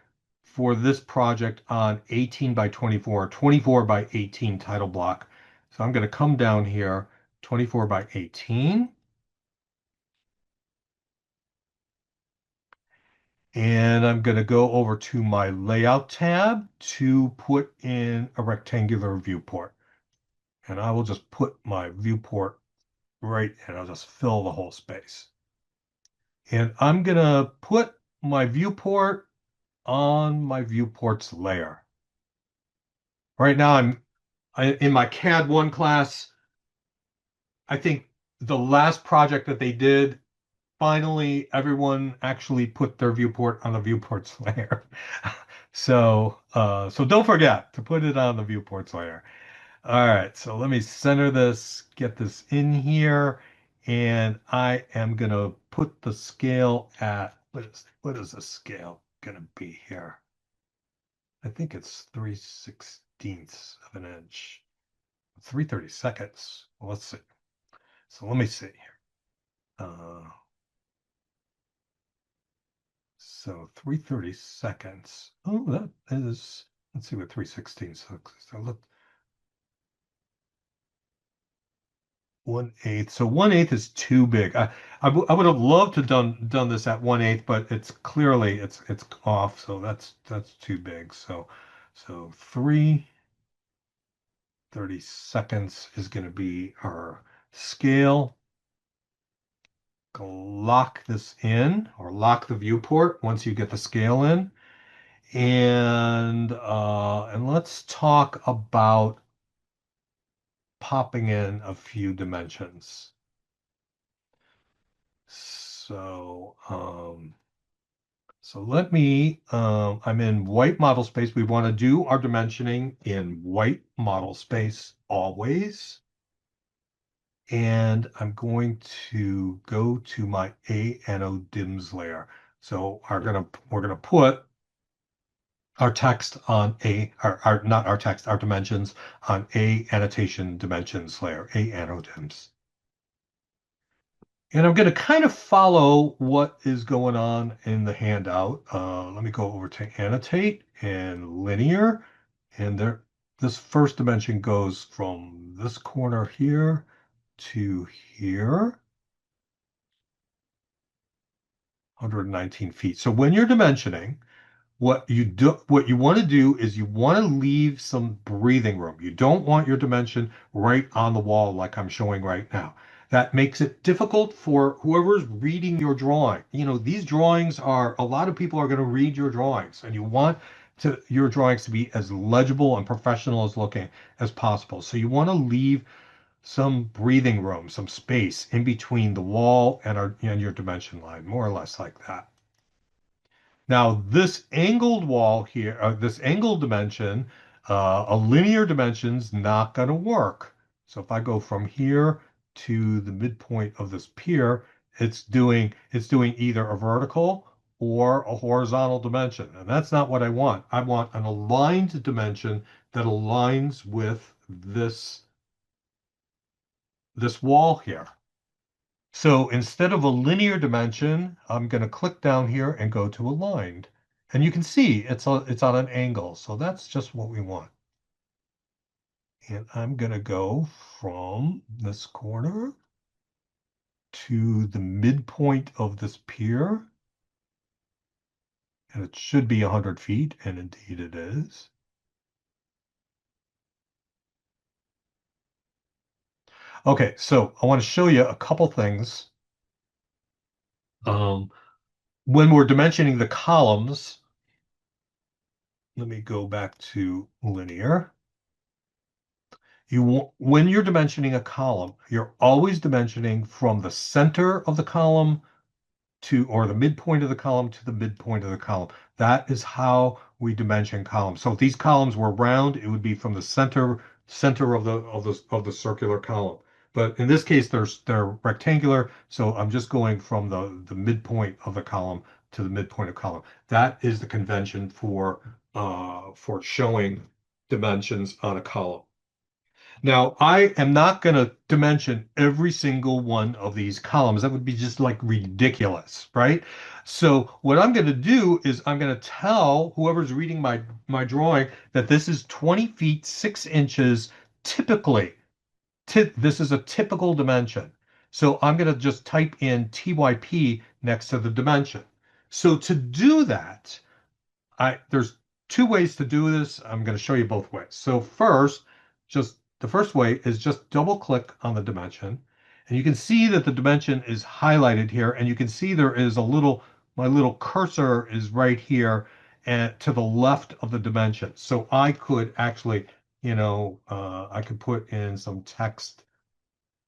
for this project on 18 by 24, 24 by 18 title block. So I'm going to come down here, 24 by 18. And I'm going to go over to my layout tab to put in a rectangular viewport. And I will just put my viewport right, and I'll just fill the whole space. And I'm going to put my viewport on my viewports layer. Right now, in my CAD 1 class. I think the last project that they did, finally, everyone actually put their viewport on the viewports layer. So don't forget to put it on the viewports layer. All right, so let me center this, get this in here, and I am gonna put the scale at what is the scale gonna be here? I think it's 3/16 of an inch. 3/32. Well, let's see. So let me see here. Uh, so 3/32. Oh, that is, let's see what 3/16. So look, 1/8. So 1/8 is too big. I would have loved to done this at 1/8, but it's clearly it's off. So that's too big. So 3/32 is going to be our scale. lock this in or lock the viewport once you get the scale in. And let's talk about popping in a few dimensions. So, let me, I'm in white model space. We want to do our dimensioning in white model space always. And I'm going to go to my ANO DIMS layer. So we're gonna put our text on not our text, our dimensions on A annotation dimensions layer, A anno dims. And I'm going to kind of follow what is going on in the handout. Let me go over to annotate and linear. And this first dimension goes from this corner here to here, 119 feet. So when you're dimensioning, what you want to do is you want to leave some breathing room. You don't want your dimension right on the wall like I'm showing right now. That makes it difficult for whoever's reading your drawing. These drawings are, a lot of people are going to read your drawings, and you want your drawings to be as legible and professional as looking as possible. So you want to leave some breathing room, some space in between the wall and your dimension line, more or less like that. Now, this angled wall here, this angled dimension, a linear dimension's not going to work. So if I go from here to the midpoint of this pier, it's doing either a vertical or a horizontal dimension. And that's not what I want. I want an aligned dimension that aligns with this wall here. So instead of a linear dimension, I'm going to click down here and go to aligned. And you can see it's on an angle. So that's just what we want. And I'm going to go from this corner to the midpoint of this pier. And it should be 100 feet, and indeed it is. Okay, so I want to show you a couple things. When we're dimensioning the columns, let me go back to linear. When you're dimensioning a column, you're always dimensioning from the center of the column or the midpoint of the column to the midpoint of the column. That is how we dimension columns. So if these columns were round, it would be from the center of the circular column. But in this case, they're rectangular, so I'm just going from the midpoint of the column to the midpoint of column. That is the convention for showing dimensions on a column. Now, I am not going to dimension every single one of these columns. That would be just like ridiculous, right? So what I'm going to do is I'm going to tell whoever's reading my drawing that this is 20 feet 6 inches typically. This is a typical dimension. So I'm going to just type in TYP next to the dimension. So to do that, there's two ways to do this. I'm going to show you both ways. So first, just the first way is just double click on the dimension, and you can see that the dimension is highlighted here, and you can see there is my little cursor is right here and to the left of the dimension. So I could actually, I could put in some text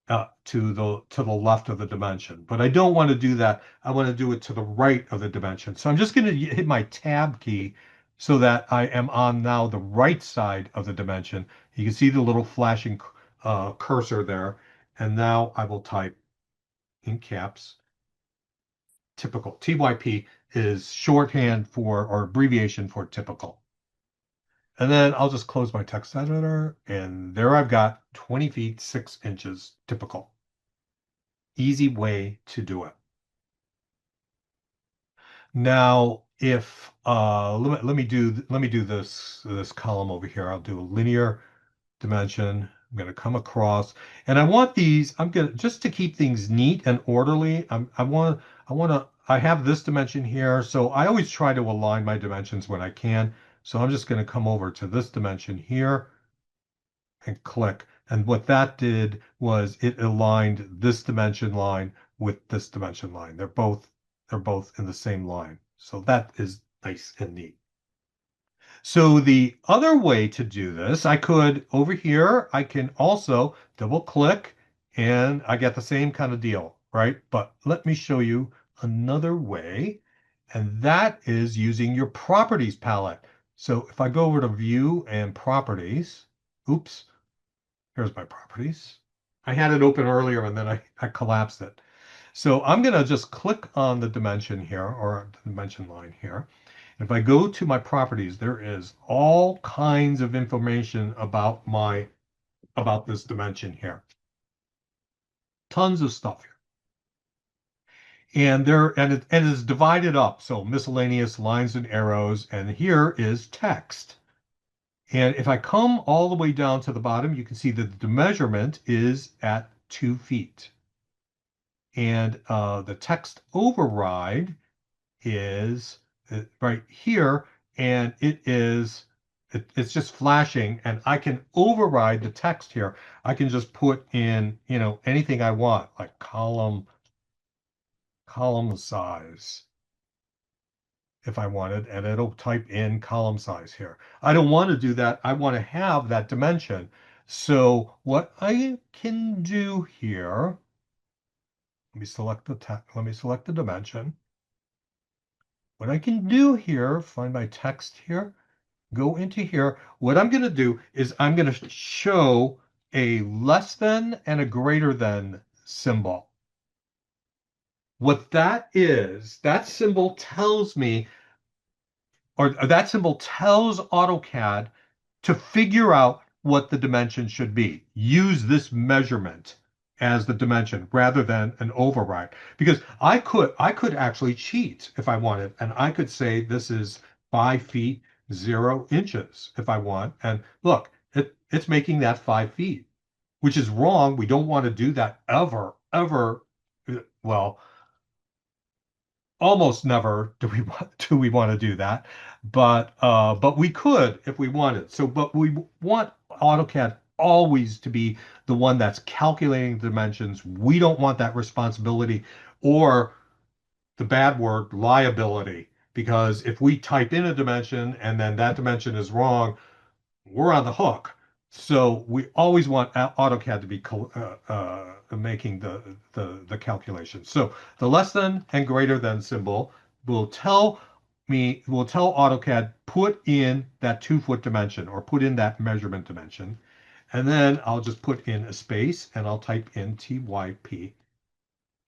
to the left of the dimension. But I don't want to do that. I want to do it to the right of the dimension. So I'm just going to hit my tab key so that I am on now the right side of the dimension. You can see the little flashing cursor there. And now I will type in caps typical. TYP is shorthand for or abbreviation for typical. And then I'll just close my text editor, and there I've got 20 feet 6 inches typical. Easy way to do it. Now, if let me do this column over here. I'll do a linear dimension. I'm going to come across, and I want these. I'm going to just to keep things neat and orderly. I have this dimension here, so I always try to align my dimensions when I can. So I'm just going to come over to this dimension here and click. And what that did was it aligned this dimension line with this dimension line. They're both in the same line. So that is nice and neat. So the other way to do this, I could over here, I can also double click and I get the same kind of deal, right? But let me show you another way, and that is using your properties palette. So if I go over to view and properties, oops, here's my properties. I had it open earlier and then I collapsed it. So I'm going to just click on the dimension here or the dimension line here. If I go to my properties, there is all kinds of information about this dimension here. Tons of stuff here. And it is divided up. So miscellaneous lines and arrows, and here is text. And if I come all the way down to the bottom, you can see that the measurement is at 2 feet. And the text override is right here, and it's just flashing, and I can override the text here. I can just put in, anything I want, like column size if I wanted, and it'll type in column size here. I don't want to do that. I want to have that dimension. So what I can do here, let me select the dimension. What I can do here, find my text here, go into here. What I'm going to do is I'm going to show a less than and a greater than symbol. What that is, that symbol tells me, or that symbol tells AutoCAD to figure out what the dimension should be. Use this measurement as the dimension rather than an override. Because I could actually cheat if I wanted, and I could say this is 5 feet 0 inches if I want. And look, it's making that 5 feet, which is wrong. We don't want to do that ever. Well, almost never do we want to do that, but we could if we wanted. So, but we want AutoCAD always to be the one that's calculating dimensions. We don't want that responsibility or the bad word liability, because if we type in a dimension and then that dimension is wrong, we're on the hook. So we always want AutoCAD to be making the calculation. So the less than and greater than symbol will tell AutoCAD put in that 2 foot dimension or put in that measurement dimension. And then I'll just put in a space and I'll type in TYP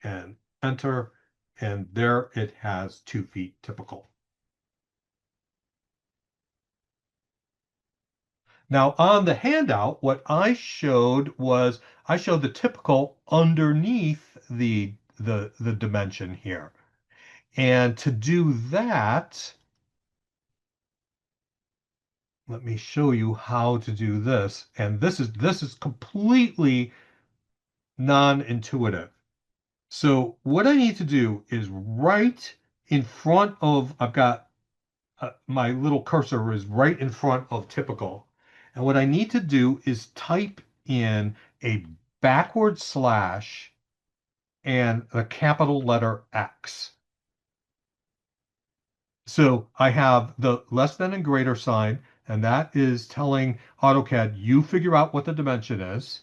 and enter. And there it has 2 feet typical. Now on the handout, what I showed the typical underneath the dimension here. And to do that, let me show you how to do this. And this is completely non-intuitive. So what I need to do is right in front of, I've got my little cursor is right in front of typical. And what I need to do is type in a backward slash and a capital letter X. So I have the less than and greater sign, and that is telling AutoCAD, you figure out what the dimension is.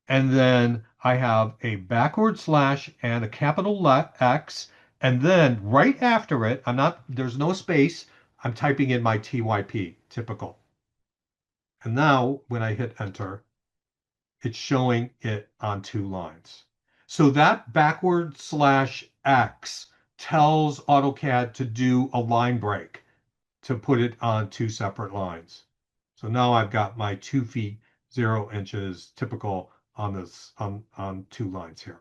And then I have a backward slash and a capital X. And then right after it, there's no space. I'm typing in my TYP, typical. And now when I hit enter, it's showing it on 2 lines. So that backward slash X tells AutoCAD to do a line break to put it on 2 separate lines. So now I've got my 2 feet 0 inches typical on 2 lines here.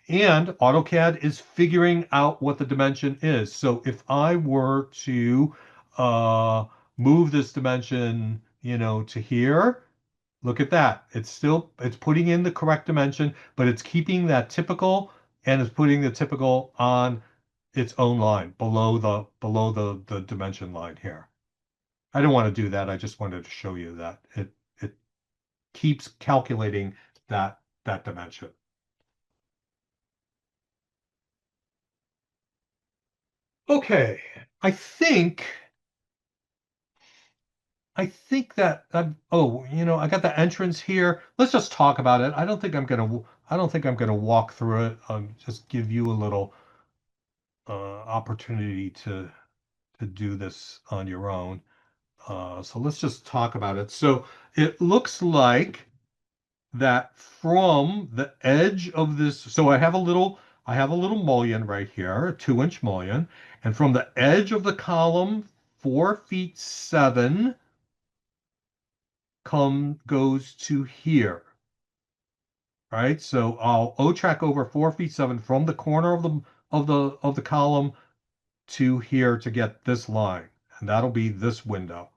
And AutoCAD is figuring out what the dimension is. So if I were to move this dimension, to here, look at that. It's putting in the correct dimension, but it's keeping that typical and it's putting the typical on its own line below the dimension line here. I don't want to do that. I just wanted to show you that it keeps calculating that dimension. Okay. I think I think that I got the entrance here. Let's just talk about it. I don't think I'm gonna walk through it. Just give you a little opportunity to do this on your own. So let's just talk about it. So it looks like that from the edge of this, so I have a little mullion right here, a 2-inch mullion, and from the edge of the column, 4 feet 7 goes to here. Right? So I'll O track over 4 feet 7 from the corner of the column to here to get this line. And that'll be this window.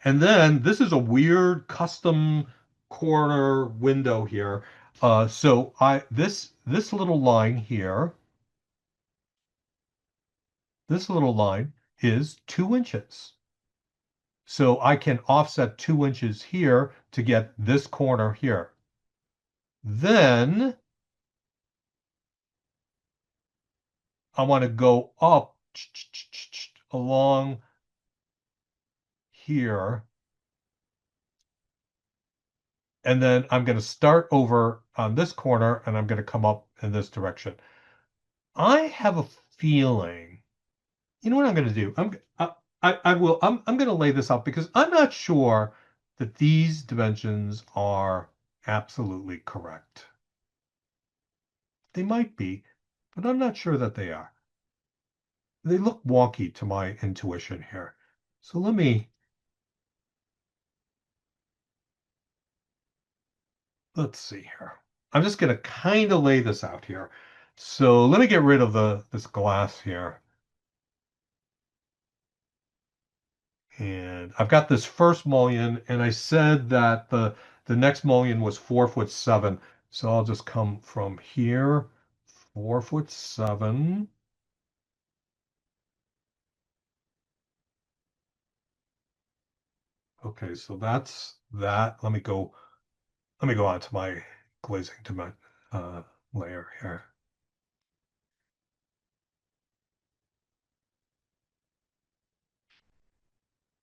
And then this is a weird custom corner window here. So I this little line here, this little line is 2 inches. So I can offset 2 inches here to get this corner here. Then I want to go up along here, and then I'm going to start over on this corner, and I'm going to come up in this direction. I have a feeling, you know what I'm going to do? I'm going to lay this out because I'm not sure that these dimensions are absolutely correct. They might be, but I'm not sure that they are. They look wonky to my intuition here. So let's see here. I'm just going to kind of lay this out here. So let me get rid of this glass here. And I've got this first mullion, and I said that the next mullion was 4 foot 7. So I'll just come from here, 4 foot 7. Okay, so that's that. Let me go on to my glazing uh, layer here.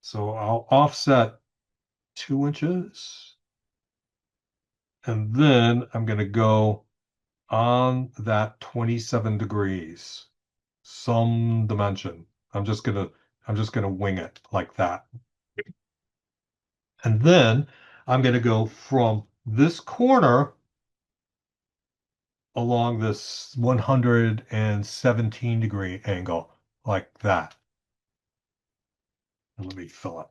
So I'll offset 2 inches, and then I'm going to go on that 27 degrees, some dimension. I'm just gonna wing it like that. And then I'm gonna go from this corner along this 117-degree angle like that. And let me fill it.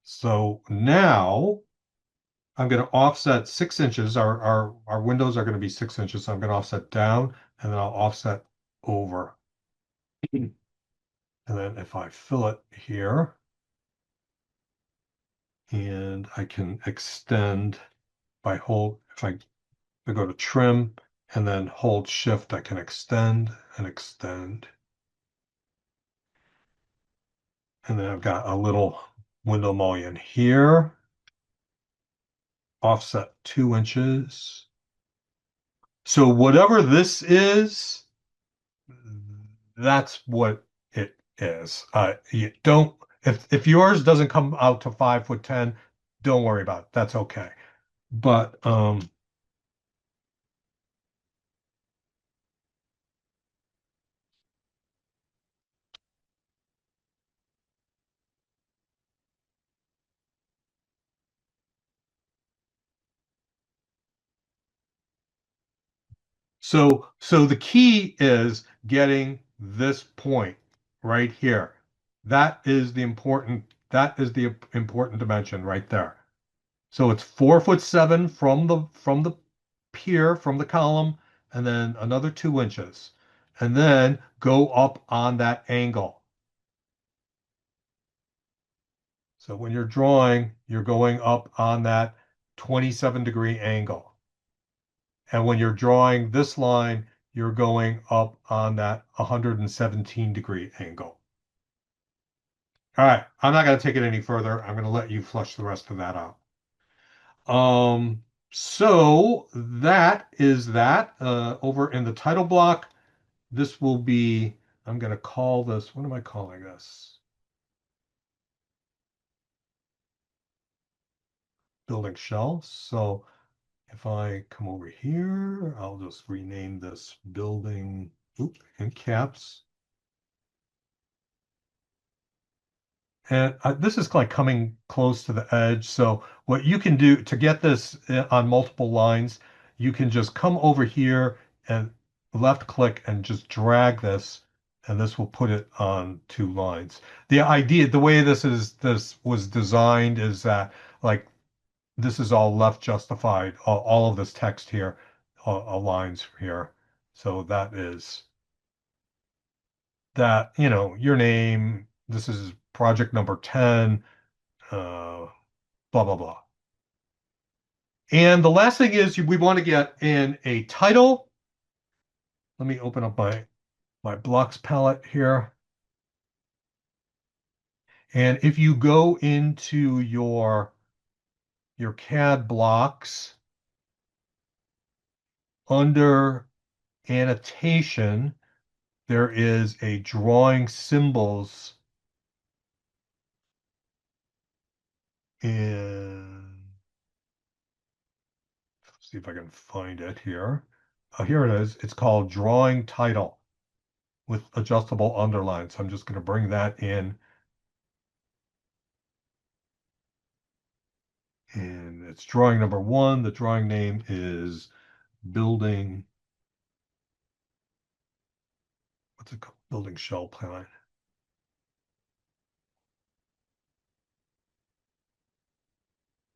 So now I'm going to offset 6 inches. Our windows are going to be 6 inches. So I'm going to offset down and then I'll offset over. And then if I fill it here, and I can extend by if I go to trim and then hold shift, I can extend and extend. And then I've got a little window mullion here, offset 2 inches. So whatever this is, that's what it is. You don't if yours doesn't come out to 5 foot 10, don't worry about it. That's okay. But so the key is getting this point right here. That is the important dimension right there. So it's 4 foot 7 from the pier, from the column, and then another 2 inches. And then go up on that angle. So when you're drawing, you're going up on that 27-degree angle. And when you're drawing this line, you're going up on that 117-degree angle. All right, I'm not going to take it any further. I'm going to let you flush the rest of that out. So that is that over in the title block. this will be, I'm going to call this, what am I calling this? Building shell. So if I come over here, I'll just rename this building, in caps. And this is like coming close to the edge. So what you can do to get this on multiple lines, you can just come over here and left click and just drag this, and this will put it on two lines. The idea, the way this was designed is that like this is all left justified. All of this text here aligns here. So that is that, your name, this is project number 10, blah, blah, blah. And the last thing is we want to get in a title. Let me open up my blocks palette here. And if you go into your CAD blocks under annotation, there is a drawing symbols, and see if I can find it here. Oh, here it is. It's called drawing title with adjustable underlines. So I'm just going to bring that in. And it's drawing number 1. The drawing name is building, what's it called? Building shell plan.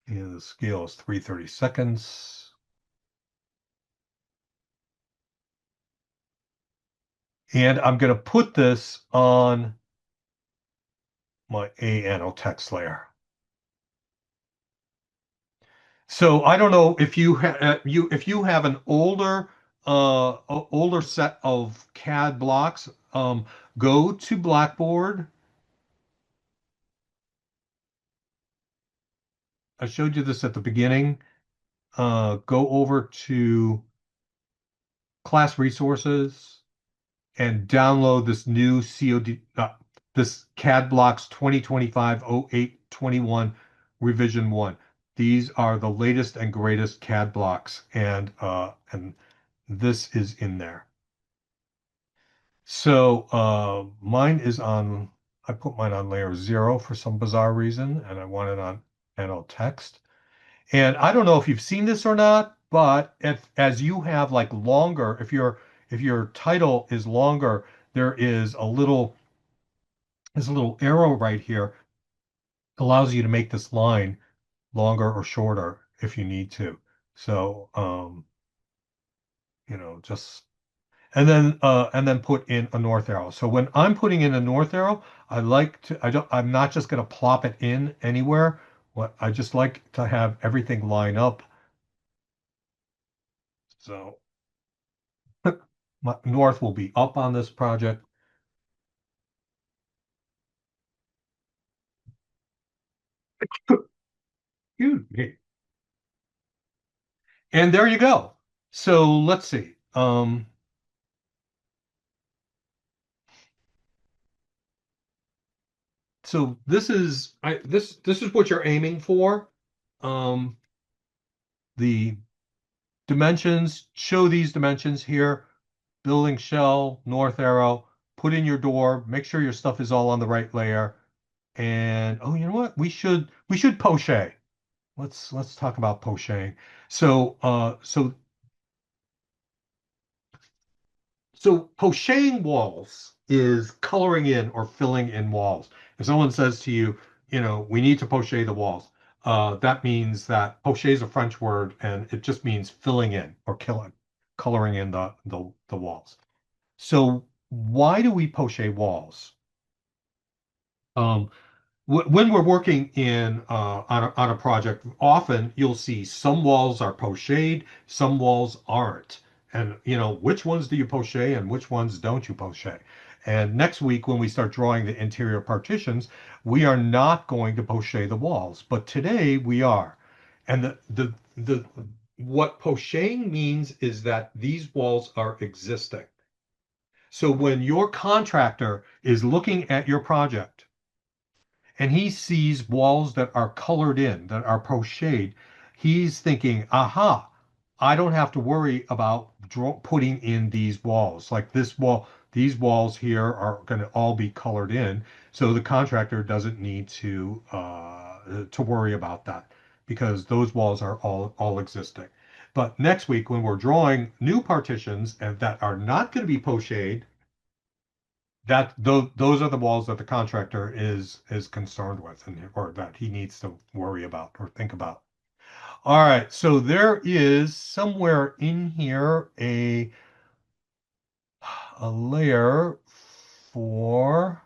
And the scale is 3/32. And I'm going to put this on my ANO text layer. So I don't know if you have an older set of CAD blocks, go to Blackboard. I showed you this at the beginning. Go over to class resources and download this new COD, this CAD Blocks 2025-08-21 revision 1. These are the latest and greatest CAD blocks, and this is in there. So mine is on, I put mine on layer 0 for some bizarre reason, and I want it on panel text. And I don't know if you've seen this or not, but as you have like longer, if your title is longer, there is there's a little arrow right here, allows you to make this line longer or shorter if you need to. So just and then put in a north arrow. So when I'm putting in a north arrow, I'm not just going to plop it in anywhere. What I just like to have everything line up. So north will be up on this project. Excuse me. And there you go. So let's see. So this is what you're aiming for. Um, the dimensions, show these dimensions here, building shell, north arrow, put in your door, make sure your stuff is all on the right layer. And oh, you know what? We should poche. Let's talk about poching. So poching walls is coloring in or filling in walls. If someone says to you, we need to poche the walls, that means that poche is a French word and it just means filling in or coloring in the walls. So why do we poche walls? Um, when we're working on a project, often you'll see some walls are pochade, some walls aren't. And which ones do you poche and which ones don't you poche? And next week, when we start drawing the interior partitions, we are not going to poche the walls, but today we are. And the what poching means is that these walls are existing. So when your contractor is looking at your project and he sees walls that are colored in, that are pochade, he's thinking, aha, I don't have to worry about putting in these walls. Like this wall, these walls here are going to all be colored in. So the contractor doesn't need to worry about that because those walls are all existing. But next week, when we're drawing new partitions and that are not going to be pochade, those are the walls that the contractor is concerned with and or that he needs to worry about or think about. All right, so there is somewhere in here a layer for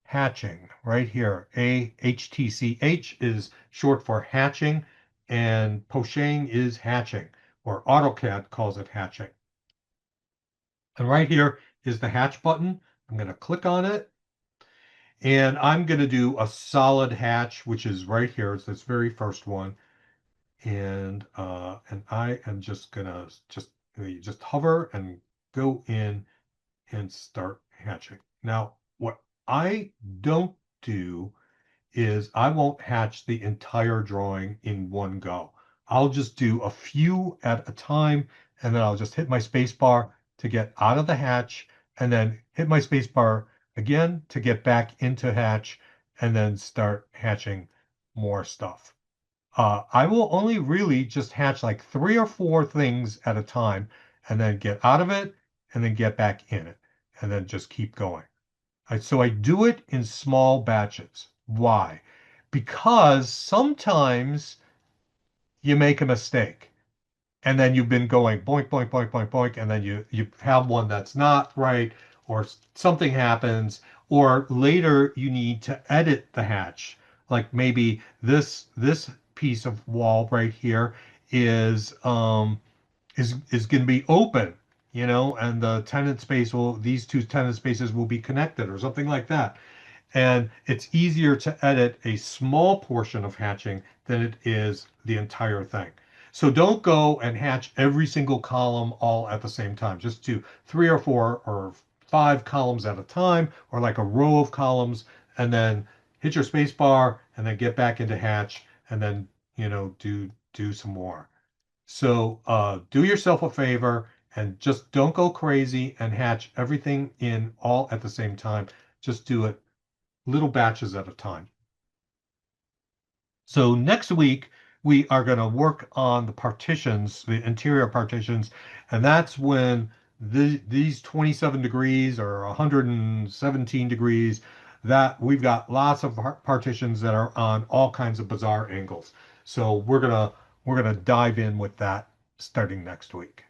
hatching right here. AHTCH is short for hatching, and poching is hatching, or AutoCAD calls it hatching. And right here is the hatch button. I'm going to click on it. And I'm going to do a solid hatch, which is right here. It's this very first one. And I am just gonna just hover and go in and start hatching. Now, what I don't do is I won't hatch the entire drawing in one go. I'll just do a few at a time, and then I'll just hit my space bar to get out of the hatch, and then hit my space bar again to get back into hatch, and then start hatching more stuff. I will only really just hatch like 3 or 4 things at a time, and then get out of it, and then get back in it, and then just keep going. So I do it in small batches. Why? Because sometimes you make a mistake and then you've been going boink, boink, boink, boink, boink, and then you have one that's not right, or something happens, or later you need to edit the hatch. Like maybe this piece of wall right here is is going to be open, and the tenant space will these two tenant spaces will be connected or something like that. And it's easier to edit a small portion of hatching than it is the entire thing. So don't go and hatch every single column all at the same time. Just do 3 or 4 or 5 columns at a time, or like a row of columns, and then hit your space bar and then get back into hatch and then, do some more. So do yourself a favor and just don't go crazy and hatch everything in all at the same time. Just do it little batches at a time. So next week, we are going to work on the partitions, the interior partitions, and that's when these 27 degrees or 117 degrees, that we've got lots of partitions that are on all kinds of bizarre angles. So we're gonna dive in with that starting next week.